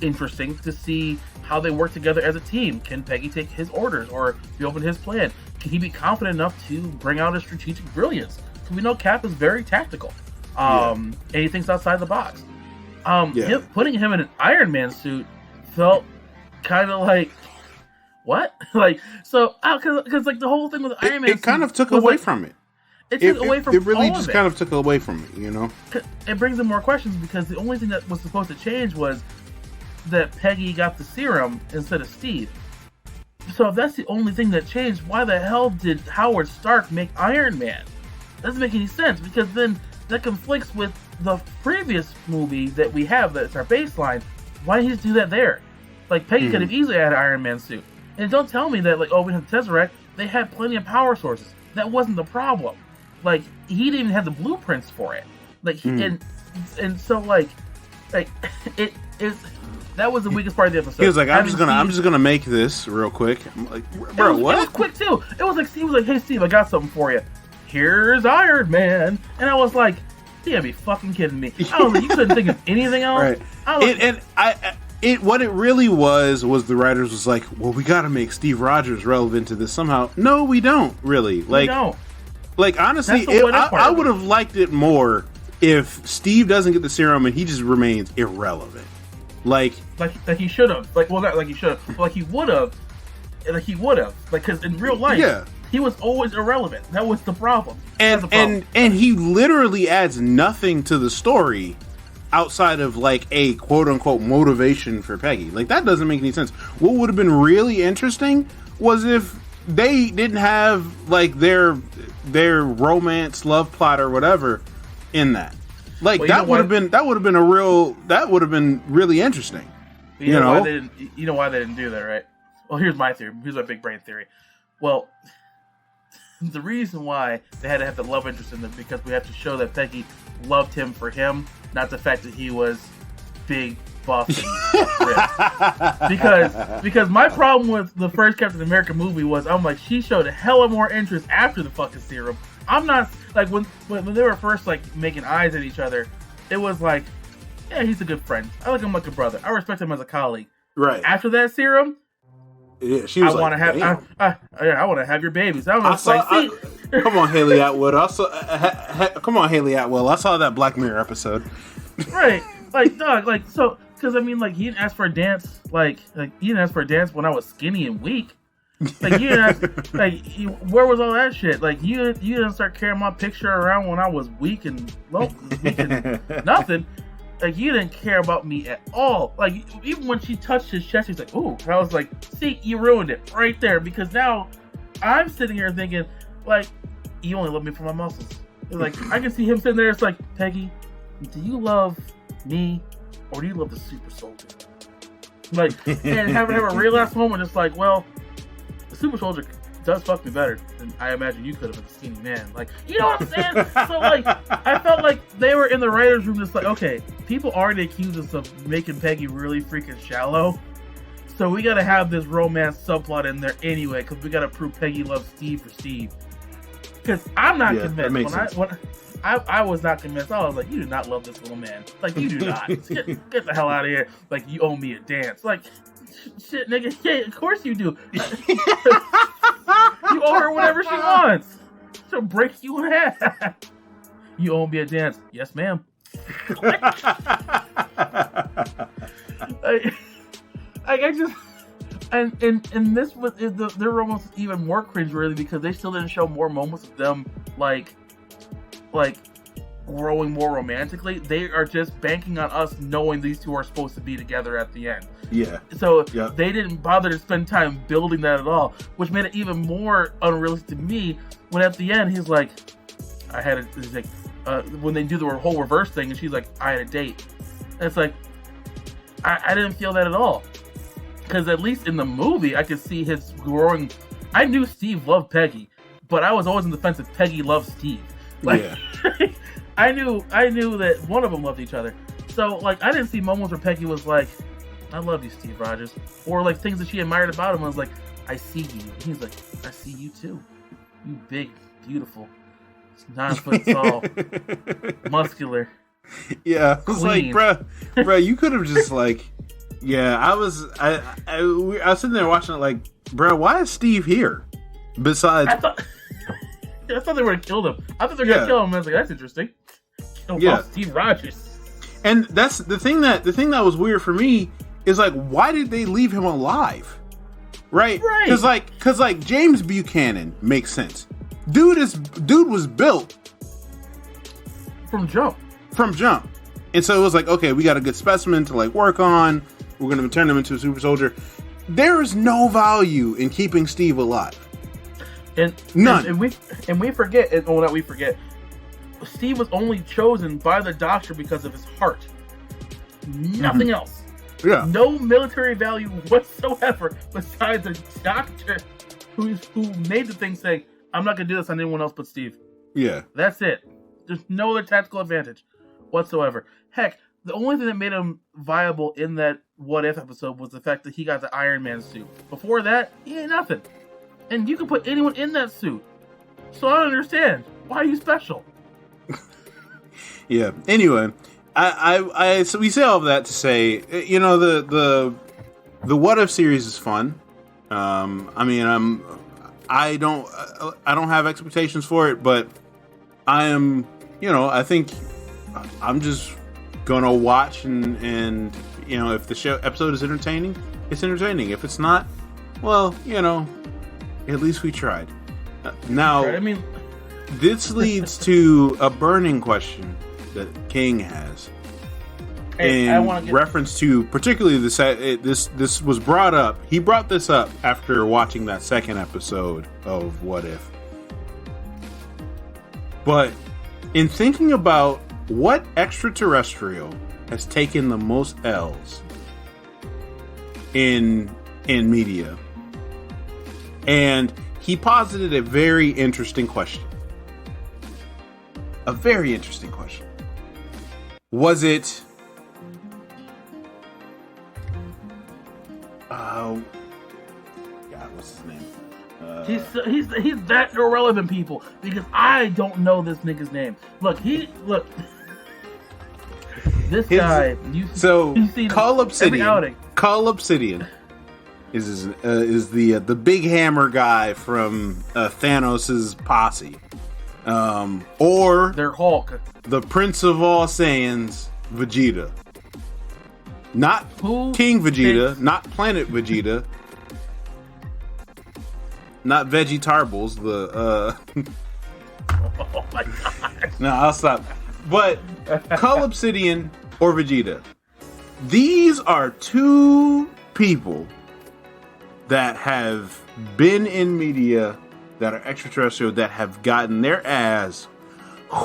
interesting to see how they work together as a team. Can Peggy take his orders or be open to his plan? Can he be confident enough to bring out his strategic brilliance? Because we know Cap is very tactical, and he thinks outside the box. Putting him in an Iron Man suit felt kind of like, what? Because like the whole thing with the Iron Man suit, it kind of took away from it. It took away from it. It really just kind of took away from it, It brings in more questions because the only thing that was supposed to change was that Peggy got the serum instead of Steve. So if that's the only thing that changed, why the hell did Howard Stark make Iron Man? That doesn't make any sense because then that conflicts with the previous movie that we have that's our baseline. Why did he just do that there? Like, Peggy could have easily had an Iron Man suit. And don't tell me that, like, we have the Tesseract. They had plenty of power sources. That wasn't the problem. Like, he didn't even have the blueprints for it. Like, and so, like, it is... That was the weakest part of the episode. He was like, I'm just gonna make this real quick. I'm like, bro, what? It was quick too. It was like Steve was like, hey Steve, I got something for you. Here's Iron Man. And I was like, you gotta be fucking kidding me. I was like, you couldn't think of anything else? Right. What it really was the writers was like, well, we gotta make Steve Rogers relevant to this somehow. No, we don't really. Like, we don't. Like, honestly, I would have liked it more if Steve doesn't get the serum and he just remains irrelevant. Like he should have. Like, well, not like he should have. Like he would have. Like he would have. Like, because in real life, he was always irrelevant. That was the problem. And he literally adds nothing to the story outside of like a quote unquote motivation for Peggy. Like, that doesn't make any sense. What would have been really interesting was if they didn't have like their romance, love plot, or whatever in that. Like, well, that would have been really interesting. You know why they didn't do that, right? Well, here's my theory. Here's my big brain theory. Well, the reason why they had to have the love interest in them because we have to show that Peggy loved him for him, not the fact that he was big, buff, and ripped. Because my problem with the first Captain America movie was I'm like, she showed a hella more interest after the fucking serum. I'm not like when they were first like making eyes at each other, it was like, yeah, he's a good friend. I like him like a brother. I respect him as a colleague. Right. After that serum, yeah, she was I want to have your babies. I was come on, Haley Atwood. Come on, Haley Atwell. I saw that Black Mirror episode. Right. Like, dog, like, so, because I mean, like, he didn't ask for a dance, like he didn't ask for a dance when I was skinny and weak. Like, you didn't ask, like, where was all that shit? Like, you didn't start carrying my picture around when I was weak and nothing. Like, you didn't care about me at all. Like, even when she touched his chest, he's like, ooh. And I was like, see, you ruined it right there. Because now I'm sitting here thinking, like, you only love me for my muscles. Like, I can see him sitting there. It's like, Peggy, do you love me or do you love the super soldier? Like, and have a real ass moment. It's like, well, the super soldier does fuck me better than I imagine you could have as a skinny man. Like, you know what I'm saying? So, like, I felt like they were in the writer's room just like, okay, people already accused us of making Peggy really freaking shallow. So we gotta have this romance subplot in there anyway, because we gotta prove Peggy loves Steve for Steve. Because I'm not convinced. I was not convinced. I was like, you do not love this little man. Like, you do not. Get the hell out of here. Like, you owe me a dance. Like, shit, nigga. Yeah, of course you do. You owe her whatever she wants. She'll break you in half. You owe me a dance. Yes, ma'am. I just... And this was... They're almost even more cringeworthy because they still didn't show more moments of them, like growing more romantically. They are just banking on us knowing these two are supposed to be together at the end. Yeah. So they didn't bother to spend time building that at all, which made it even more unrealistic to me when at the end he's like, he's like, when they do the whole reverse thing and she's like, I had a date. And it's like, I didn't feel that at all. Because at least in the movie, I could see his growing. I knew Steve loved Peggy, but I was always in the fence that Peggy loved Steve. Like, yeah. I knew that one of them loved each other. So, like, I didn't see moments where Peggy was like, I love you, Steve Rogers. Or, like, things that she admired about him. I was like, I see you. And he's like, I see you, too. You big, beautiful, 9 foot tall, muscular. Yeah. I was like, bruh, you could have just, like, yeah, I was sitting there watching it like, bruh, why is Steve here? Besides... I thought they would have killed him. I thought they were going to kill him. I was like, that's interesting. Steve Rogers. And that's the thing that was weird for me is like, why did they leave him alive? Right? Because like James Buchanan makes sense. Dude was built from jump. And so it was like, okay, we got a good specimen to like work on. We're going to turn him into a super soldier. There is no value in keeping Steve alive. And none. And we forget. Not we forget. Steve was only chosen by the doctor because of his heart. Nothing else. Yeah. No military value whatsoever besides the doctor who made the thing saying, I'm not going to do this on anyone else but Steve. Yeah. That's it. There's no other tactical advantage whatsoever. Heck, the only thing that made him viable in that What If episode was the fact that he got the Iron Man suit. Before that, he ain't nothing. And you can put anyone in that suit. So I don't understand. Why are you special? Yeah. Anyway, so we say all of that to say, you know, the What If series is fun. I mean, I don't have expectations for it, but I am, you know, I think I'm just gonna watch and you know, if the episode is entertaining, it's entertaining. If it's not, well, you know, at least we tried. Now, I mean, this leads to a burning question that King has. In reference to particularly this was brought up. He brought this up after watching that second episode of What If. But in thinking about what extraterrestrial has taken the most L's in media, and he posited a very interesting question. A very interesting question. Was it... God, what's his name? He's that irrelevant, people, because I don't know this nigga's name. Look. This guy. Cull Obsidian. Cull Obsidian is the big hammer guy from Thanos' posse, or their Hulk, the Prince of All Saiyans, Vegeta. Not Who King Vegeta, takes- not Planet Vegeta, not Veggie Tarbles. Oh my god. No, I'll stop. But Cull Obsidian or Vegeta. These are two people that have been in media, that are extraterrestrial, that have gotten their ass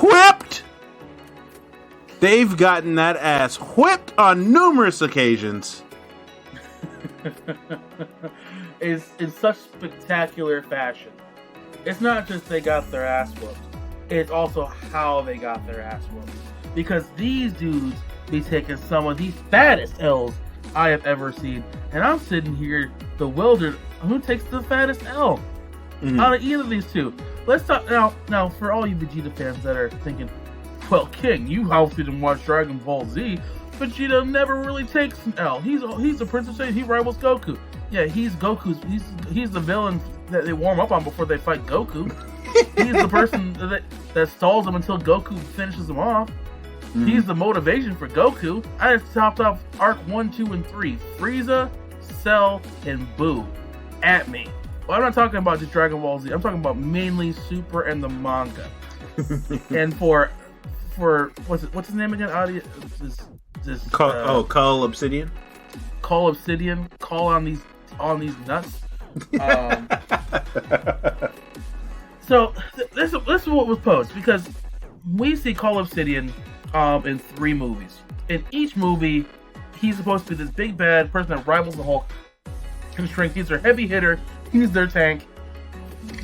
whipped. They've gotten that ass whipped on numerous occasions. Is in such spectacular fashion. It's not just they got their ass whooped. It's also how they got their ass whooped. Because these dudes be taking some of the fattest L's I have ever seen. And I'm sitting here bewildered. Who takes the fattest L out of either of these two? Let's talk now for all you Vegeta fans that are thinking, well, King, you obviously didn't watch Dragon Ball Z. Vegeta never really takes an L. He's the Prince of he rivals Goku. Yeah, he's the villain that they warm up on before they fight Goku. He's the person that stalls him until Goku finishes him off. Mm-hmm. He's the motivation for Goku. I just topped off Arc 1, 2, and 3. Frieza, Cell, and Boo. At me. Well, I'm not talking about just Dragon Ball Z. I'm talking about mainly Super and the manga. And for what's his name again? Cull Obsidian. Cull Obsidian. Call on these nuts. So this is what was posed, because we see Cull Obsidian in 3 movies. In each movie, he's supposed to be this big bad person that rivals the Hulk in strength. He's their heavy hitter. He's their tank.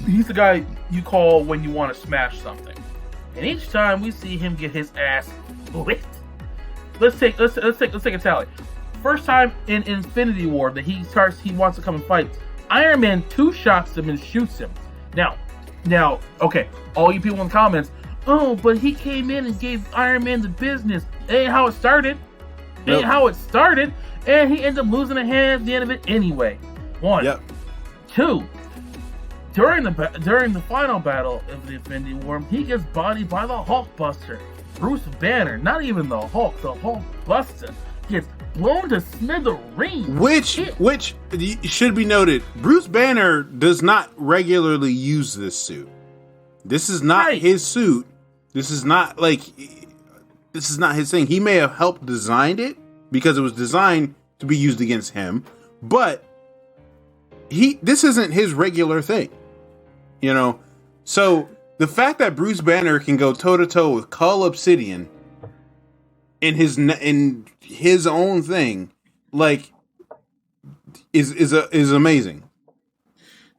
He's the guy you call when you want to smash something. And each time we see him get his ass whipped. Let's take a tally. First time in Infinity War that he wants to come and fight, Iron Man 2-shots him and shoots him. Now, okay, all you people in the comments, oh, but he came in and gave Iron Man the business. It ain't how it started. Nope. And he ended up losing a hand at the end of it anyway. 1. Yep. 2. During the final battle of the Infinity War, he gets bodied by the Hulkbuster. Bruce Banner, not even the Hulk, the Hulkbuster, gets blown to smithereens. Which should be noted, Bruce Banner does not regularly use this suit. This is not his suit. This is not his thing. He may have helped design it because it was designed to be used against him, but this isn't his regular thing. You know? So the fact that Bruce Banner can go toe to toe with Cull Obsidian in his own thing, like, is amazing.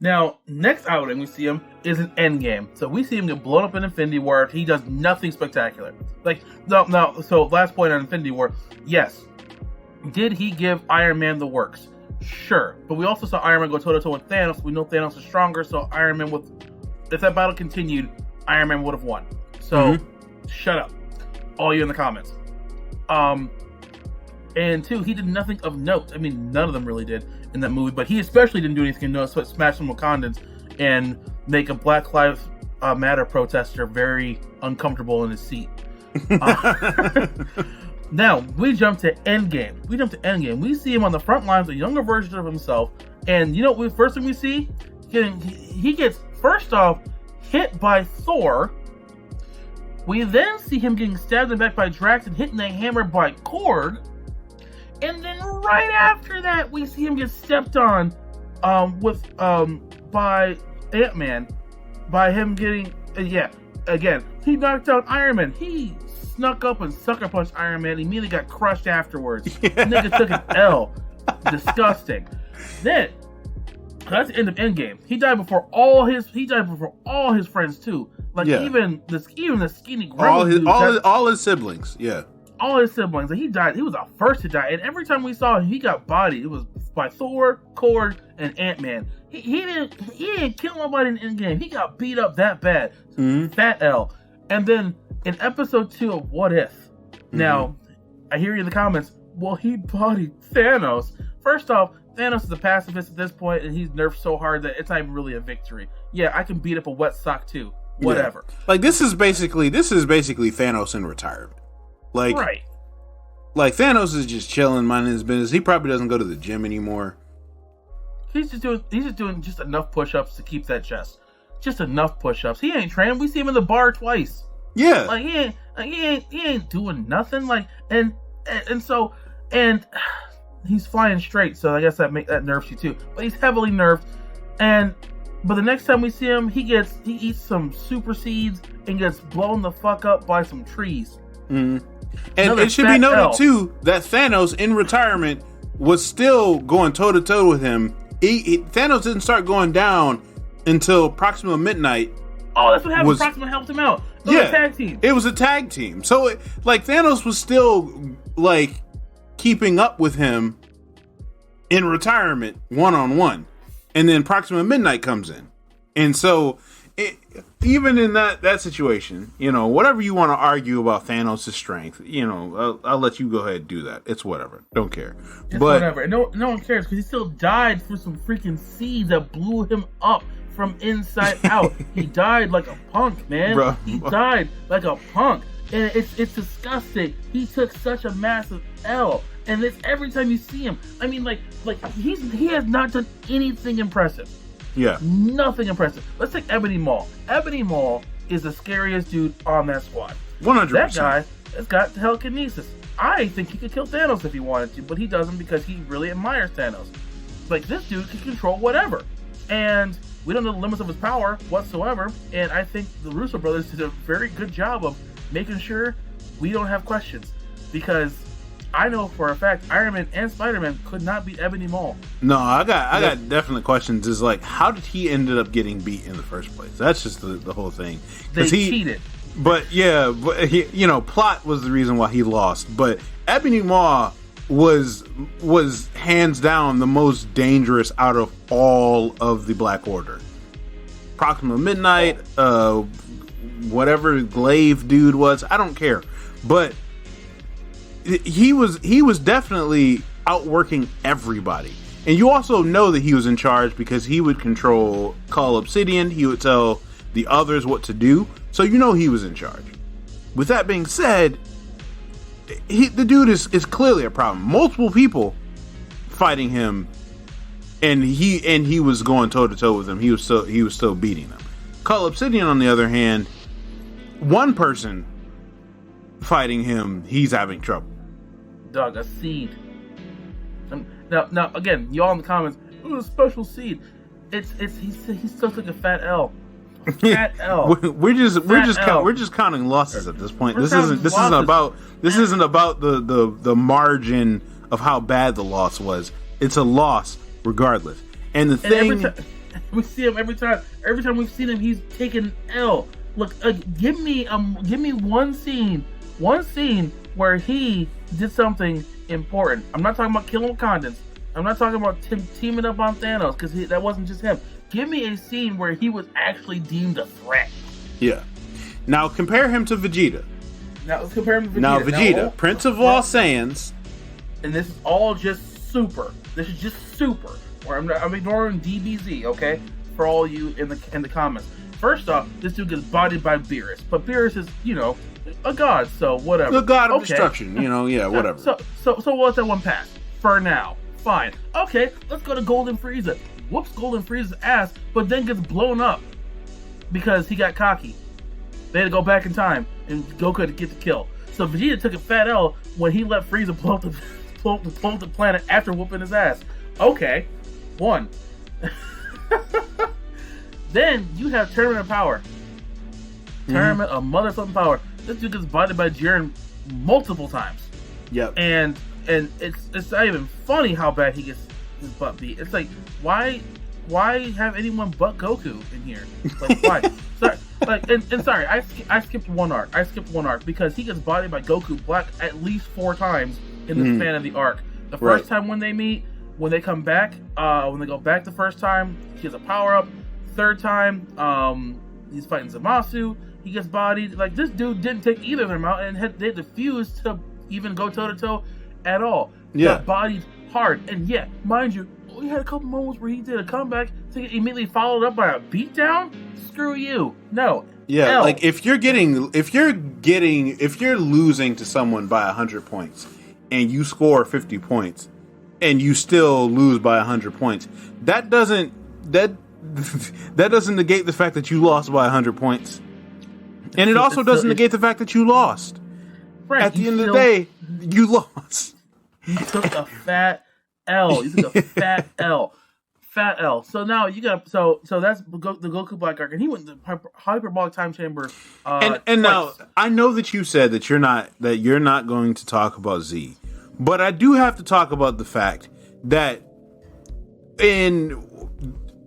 Now, next outing we see him is an Endgame. So we see him get blown up in Infinity War. He does nothing spectacular. So last point on Infinity War, yes. Did he give Iron Man the works? Sure. But we also saw Iron Man go toe-to-toe with Thanos. We know Thanos is stronger, so if that battle continued, Iron Man would have won. So, Shut up. All you in the comments. And 2, he did nothing of note. I mean, none of them really did in that movie, but he especially didn't do anything of note, so it smashed some Wakandans and make a Black Lives Matter protester very uncomfortable in his seat. Now, we jump to Endgame. We see him on the front lines, a younger version of himself, and you know what first thing we see? He gets, first off, hit by Thor. We then see him getting stabbed in the back by Drax and hitting the hammer by Korg. And then right after that, we see him get stepped on by Ant-Man. By him getting, again, he knocked out Iron Man. He snuck up and sucker punched Iron Man. He immediately got crushed afterwards. Nigga took an L. Disgusting. Then, that's the end of Endgame. He died before all his friends too. Even the skinny grandma. All his siblings. Yeah. All his siblings. He died. He was the first to die. And every time we saw him, he got bodied. It was by Thor, Korg, and Ant-Man. He didn't kill nobody in Endgame. He got beat up that bad. Fat L. And then in episode 2 of What If. Now, I hear you in the comments, well, he bodied Thanos. First off, Thanos is a pacifist at this point, and he's nerfed so hard that it's not even really a victory. Yeah, I can beat up a wet sock too. Whatever. Yeah. Like, this is basically Thanos in retirement. Like, right. like Thanos is just chilling, minding his business. He probably doesn't go to the gym anymore. He's just doing enough push-ups to keep that chest. Just enough push-ups. He ain't training. We see him in the bar twice. Yeah. Like he ain't doing nothing. Like and he's flying straight, so I guess that nerfs you too. But he's heavily nerfed. But the next time we see him, he eats some super seeds and gets blown the fuck up by some trees. Mm. And it should be noted too that Thanos in retirement was still going toe to toe with him. Thanos didn't start going down until Proxima Midnight. Oh, that's what happened. Proxima helped him out. It was a tag team. It was a tag team. So Thanos was still like keeping up with him in retirement 1-on-1. And then Proxima Midnight comes in. And so even in that situation, whatever you want to argue about Thanos' strength, I'll let you go ahead and do that. It's whatever. Don't care. But whatever. No one cares because he still died for some freaking seeds that blew him up from inside out. He died like a punk, man. Bro. He died like a punk. And it's disgusting. He took such a massive L. And it's every time you see him. I mean, like he has not done anything impressive. Yeah. Nothing impressive. Let's take Ebony Maul. Ebony Maul is the scariest dude on that squad. 100%. That guy has got telekinesis. I think he could kill Thanos if he wanted to, but he doesn't because he really admires Thanos. Like, this dude can control whatever. And we don't know the limits of his power whatsoever. And I think the Russo brothers did a very good job of making sure we don't have questions. Because I know for a fact Iron Man and Spider-Man could not beat Ebony Maul. No, I got definite questions. Is like, how did he ended up getting beat in the first place? That's just the whole thing. They cheated. But he, plot was the reason why he lost. But Ebony Maul was hands down the most dangerous out of all of the Black Order. Proxima Midnight, whatever Glaive dude was, I don't care. But he was definitely outworking everybody. And you also know that he was in charge because he would control Call Obsidian. He would tell the others what to do. So he was in charge. With that being said, the dude is clearly a problem. Multiple people fighting him, and he was going toe to toe with them. He was still beating them. Call Obsidian, on the other hand, one person fighting him, he's having trouble. Dog, a seed. Now again, y'all in the comments, ooh, a special seed. He still took a fat L. Fat L. We're just counting losses at this point. This isn't about the margin of how bad the loss was. It's a loss regardless. And the thing we see him every time we've seen him, he's taken L. Look, give me one scene where he did something important. I'm not talking about killing Wakandans. I'm not talking about teaming up on Thanos because that wasn't just him. Give me a scene where he was actually deemed a threat. Yeah. Now compare him to Vegeta. Now let's compare him to Vegeta. Now Vegeta, Prince of Lost Saiyans. And this is all just super. This is just super. Or I'm ignoring DBZ, okay? For all you in the comments. First off, this dude gets bodied by Beerus. But Beerus is, a god, so whatever. The god of destruction, whatever. So we'll let that one pass. For now. Fine. Okay, let's go to Golden Frieza. Whoops Golden Frieza's ass, but then gets blown up because he got cocky. They had to go back in time, and Goku had to get the kill. So Vegeta took a fat L when he let Frieza blow up the planet after whooping his ass. Okay, one. Then you have Tournament of Power. Tournament of motherfucking Power. This dude gets bodied by Jiren multiple times. Yep. And it's not even funny how bad he gets his butt beat. It's like, why have anyone but Goku in here? Like, why? Sorry, I skipped one arc because he gets bodied by Goku Black at least 4 times in the span of the arc. The first time when they meet, when they come back, when they go back the first time, he has a power up. Third time, he's fighting Zamasu. He gets bodied. Like, this dude didn't take either of them out, and they refused to even go toe to toe at all. Yeah, got bodied hard, and yeah, mind you, we had a couple moments where he did a comeback to get immediately followed up by a beatdown. Screw you. No. Yeah, like if you're losing to someone by 100 points, and you score 50 points and you still lose by 100 points, that doesn't negate the fact that you lost by 100 points. And it also doesn't negate the fact that you lost. Frank, at the end of the day, you lost. You took a fat L. You took a fat L. Fat L. So now you got so that's the Goku Black arc, and he went to the hyperbolic time chamber. And now I know that you said that you're not going to talk about Z, but I do have to talk about the fact that in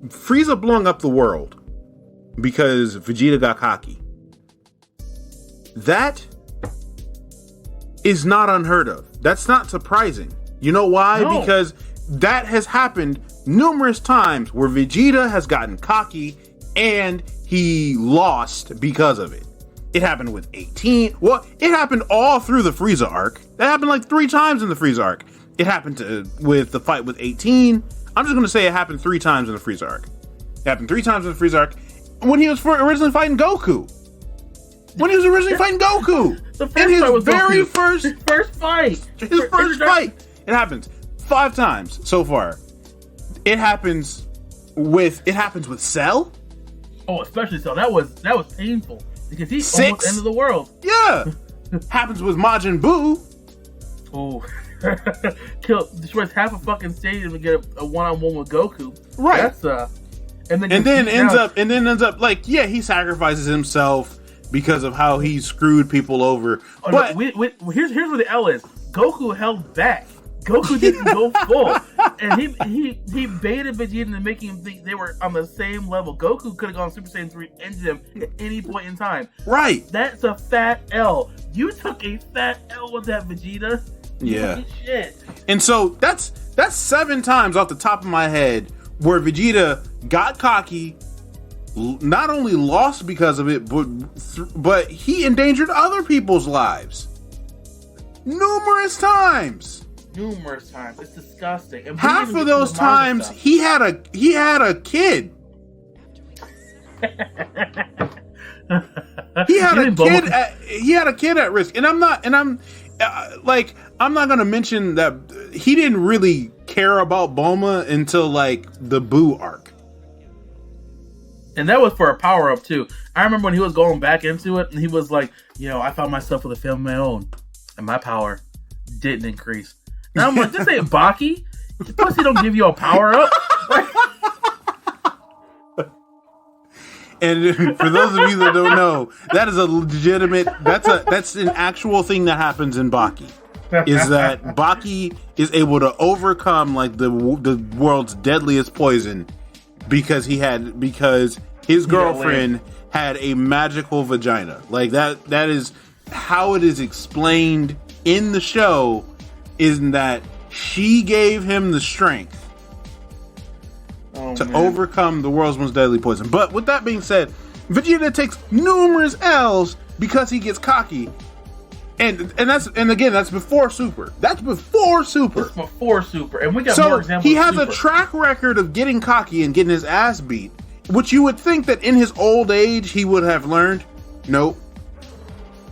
Frieza blowing up the world because Vegeta got cocky, that is not unheard of. That's not surprising. You know why? No. Because that has happened numerous times where Vegeta has gotten cocky and he lost because of it. It happened with 18. Well, it happened all through the Frieza arc. That happened like 3 times in the Frieza arc. It happened with the fight with 18. I'm just going to say it happened 3 times in the Frieza arc. It happened 3 times in the Frieza arc when he was originally fighting Goku. The first in his fight was very Goku. first fight. His first fight. It happens 5 times so far. It happens with Cell. Oh, especially Cell. That was painful because he 6. almost ended the world. Yeah. Happens with Majin Buu. Oh, destroys half a fucking stadium to get a one-on-one with Goku. Right. That's and then ends up like, yeah, he sacrifices himself because of how he screwed people over. Oh, but no, here's where the L is. Goku held back. Goku didn't go full, and he baited Vegeta into making him think they were on the same level. Goku could have gone Super Saiyan 3 into them at any point in time. Right. That's a fat L. You took a fat L with that Vegeta. Yeah. Shit. And so that's 7 times off the top of my head where Vegeta got cocky, not only lost because of it, but he endangered other people's lives numerous times. It's disgusting. And half of those times he had a kid. He had a kid at risk. And I'm not going to mention that he didn't really care about Bulma until like the Buu arc. And that was for a power up too. I remember when he was going back into it and he was like, I found myself with a family of my own and my power didn't increase. Now I'm like, this ain't Baki. Pussy don't give you a power up. And for those of you that don't know, that is a legitimate. That's an actual thing that happens in Baki. Is that Baki is able to overcome like the world's deadliest poison because his girlfriend had a magical vagina. Like that is how it is explained in the show. Is that she gave him the strength to overcome the world's most deadly poison. But with that being said, Vegeta takes numerous L's because he gets cocky, and that's before Super. That's before Super, and we got more examples. He has a track record of getting cocky and getting his ass beat, which you would think that in his old age he would have learned. Nope.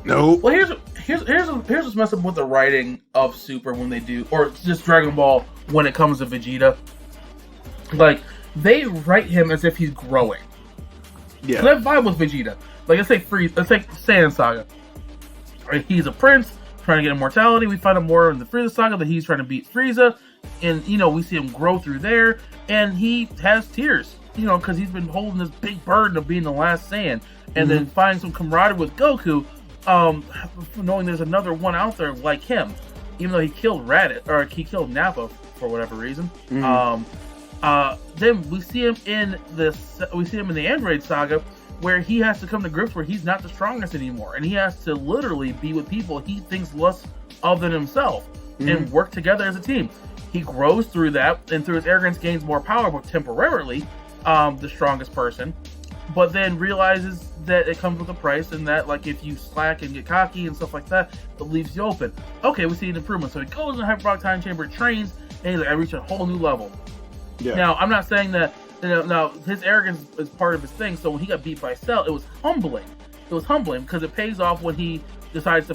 Well, here's what's messed up with the writing of Super when they do, or just Dragon Ball when it comes to Vegeta. Like, they write him as if he's growing. Yeah. So that vibe with Vegeta. Like, let's take Saiyan Saga. Right? He's a prince trying to get immortality. We find out more in the Frieza Saga that he's trying to beat Frieza. And, we see him grow through there. And he has tears, because he's been holding this big burden of being the last Saiyan. And then finding some camaraderie with Goku. Knowing there's another one out there like him, even though he killed he killed Nappa for whatever reason. Then we see him in the Android Saga, where he has to come to grips where he's not the strongest anymore, and he has to literally be with people he thinks less of than himself, and work together as a team. He grows through that, and through his arrogance gains more power, but temporarily, the strongest person. But then realizes that it comes with a price, and that like if you slack and get cocky and stuff like that, it leaves you open. Okay, we see an improvement. So he goes in the hyperbolic time chamber, trains, and he's like, I reached a whole new level. Yeah. Now I'm not saying that now his arrogance is part of his thing. So when he got beat by Cell, it was humbling. It was humbling because it pays off when he decides to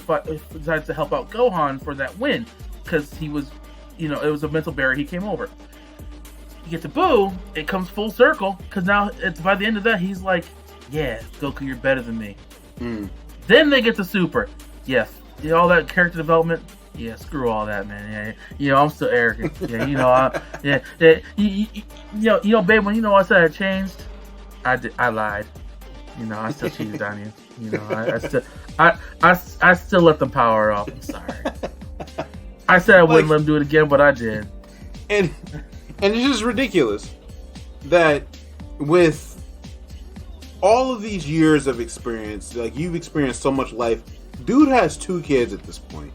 help out Gohan for that win. because he was, it was a mental barrier. He came over. You get to Boo, it comes full circle, because now by the end of that, he's like, yeah, Goku, you're better than me. Then they get to Super. Yeah, all that character development. Yeah, screw all that, man. Yeah, I'm still arrogant. Yeah, babe, when I said I changed, I lied. I still cheated on you. I still let them power off. I'm sorry. I said I wouldn't let them do it again, but I did. And it's just ridiculous that with all of these years of experience, like you've experienced so much life, dude has 2 kids at this point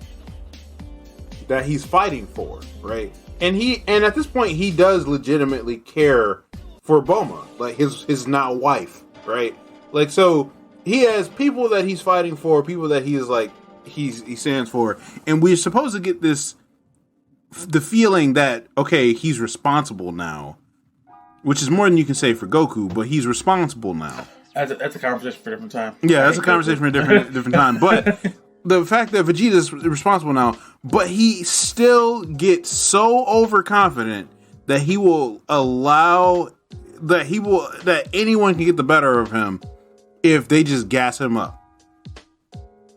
that he's fighting for, right? And at this point he does legitimately care for Bulma, like his now wife, right? Like, so he has people that he's fighting for, people that he is like he stands for, and we're supposed to get the feeling that, okay, he's responsible now, which is more than you can say for Goku, but he's responsible now. That's a conversation for a different time. Yeah, that's a conversation for a different time. But the fact that Vegeta's responsible now, but he still gets so overconfident that he will allow that anyone can get the better of him if they just gas him up.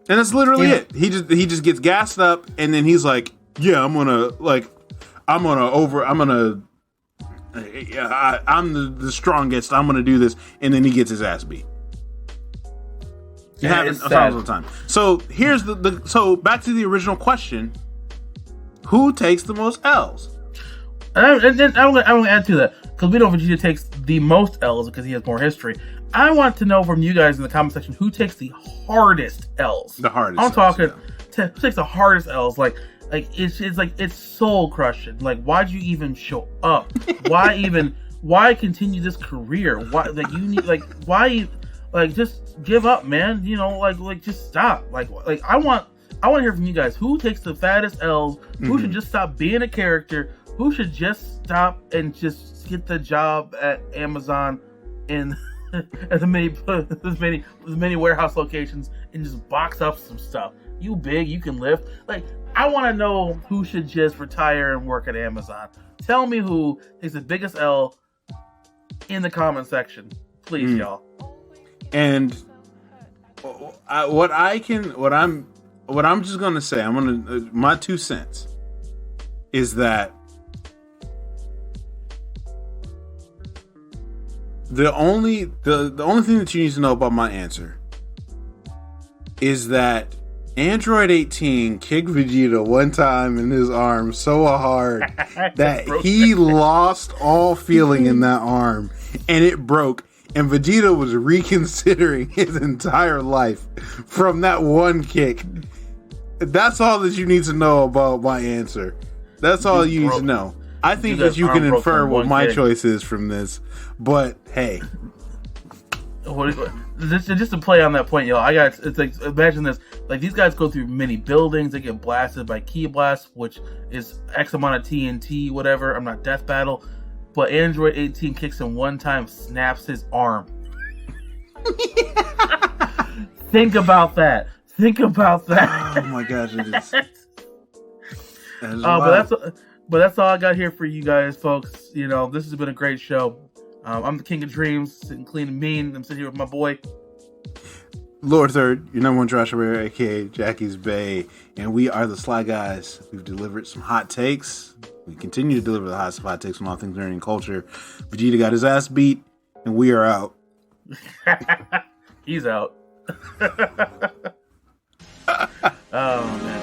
And that's literally it. He just gets gassed up, and then he's like, yeah, I'm the strongest. I'm gonna do this, and then he gets his ass beat. It happens all the time. So here's so back to the original question: who takes the most L's? And I'm gonna add to that, because we know Vegeta takes the most L's because he has more history. I want to know from you guys in the comment section who takes the hardest L's. The hardest. I'm talking. Who takes the hardest L's? Like it's soul crushing. Like, why'd you even show up? Why continue this career? Why, like, you need, like, why, like, just give up, man. Just stop. Like I want to hear from you guys. Who takes the fattest L's? Who should just stop being a character? Who should just stop and just get the job at Amazon and at the many warehouse locations and just box up some stuff? You big, you can lift. Like, I want to know who should just retire and work at Amazon. Tell me who takes the biggest L in the comment section, please, y'all. And what I'm just gonna say, my 2 cents is that the only thing that you need to know about my answer is that Android 18 kicked Vegeta one time in his arm so hard that he lost all feeling in that arm, and it broke. And Vegeta was reconsidering his entire life from that one kick. That's all that you need to know about my answer. That's all you need to know. I think that you can infer what my choice is from this, but hey. Just to play on that point, y'all, it's like, imagine this. Like, these guys go through many buildings, they get blasted by Ki Blast, which is X amount of TNT, whatever. I'm not Death Battle. But Android 18 kicks him one time, snaps his arm. Think about that. Oh my gosh, it is. But that's all I got here for you guys, folks. This has been a great show. I'm the King of Dreams, sitting clean and mean. I'm sitting here with my boy Lord Third, your number one trash aware, aka Jackie's Bay, and we are the Sly Guys. We've delivered some hot takes. We continue to deliver the hottest hot takes on all things nerd and culture. Vegeta got his ass beat, and we are out. He's out. Oh man.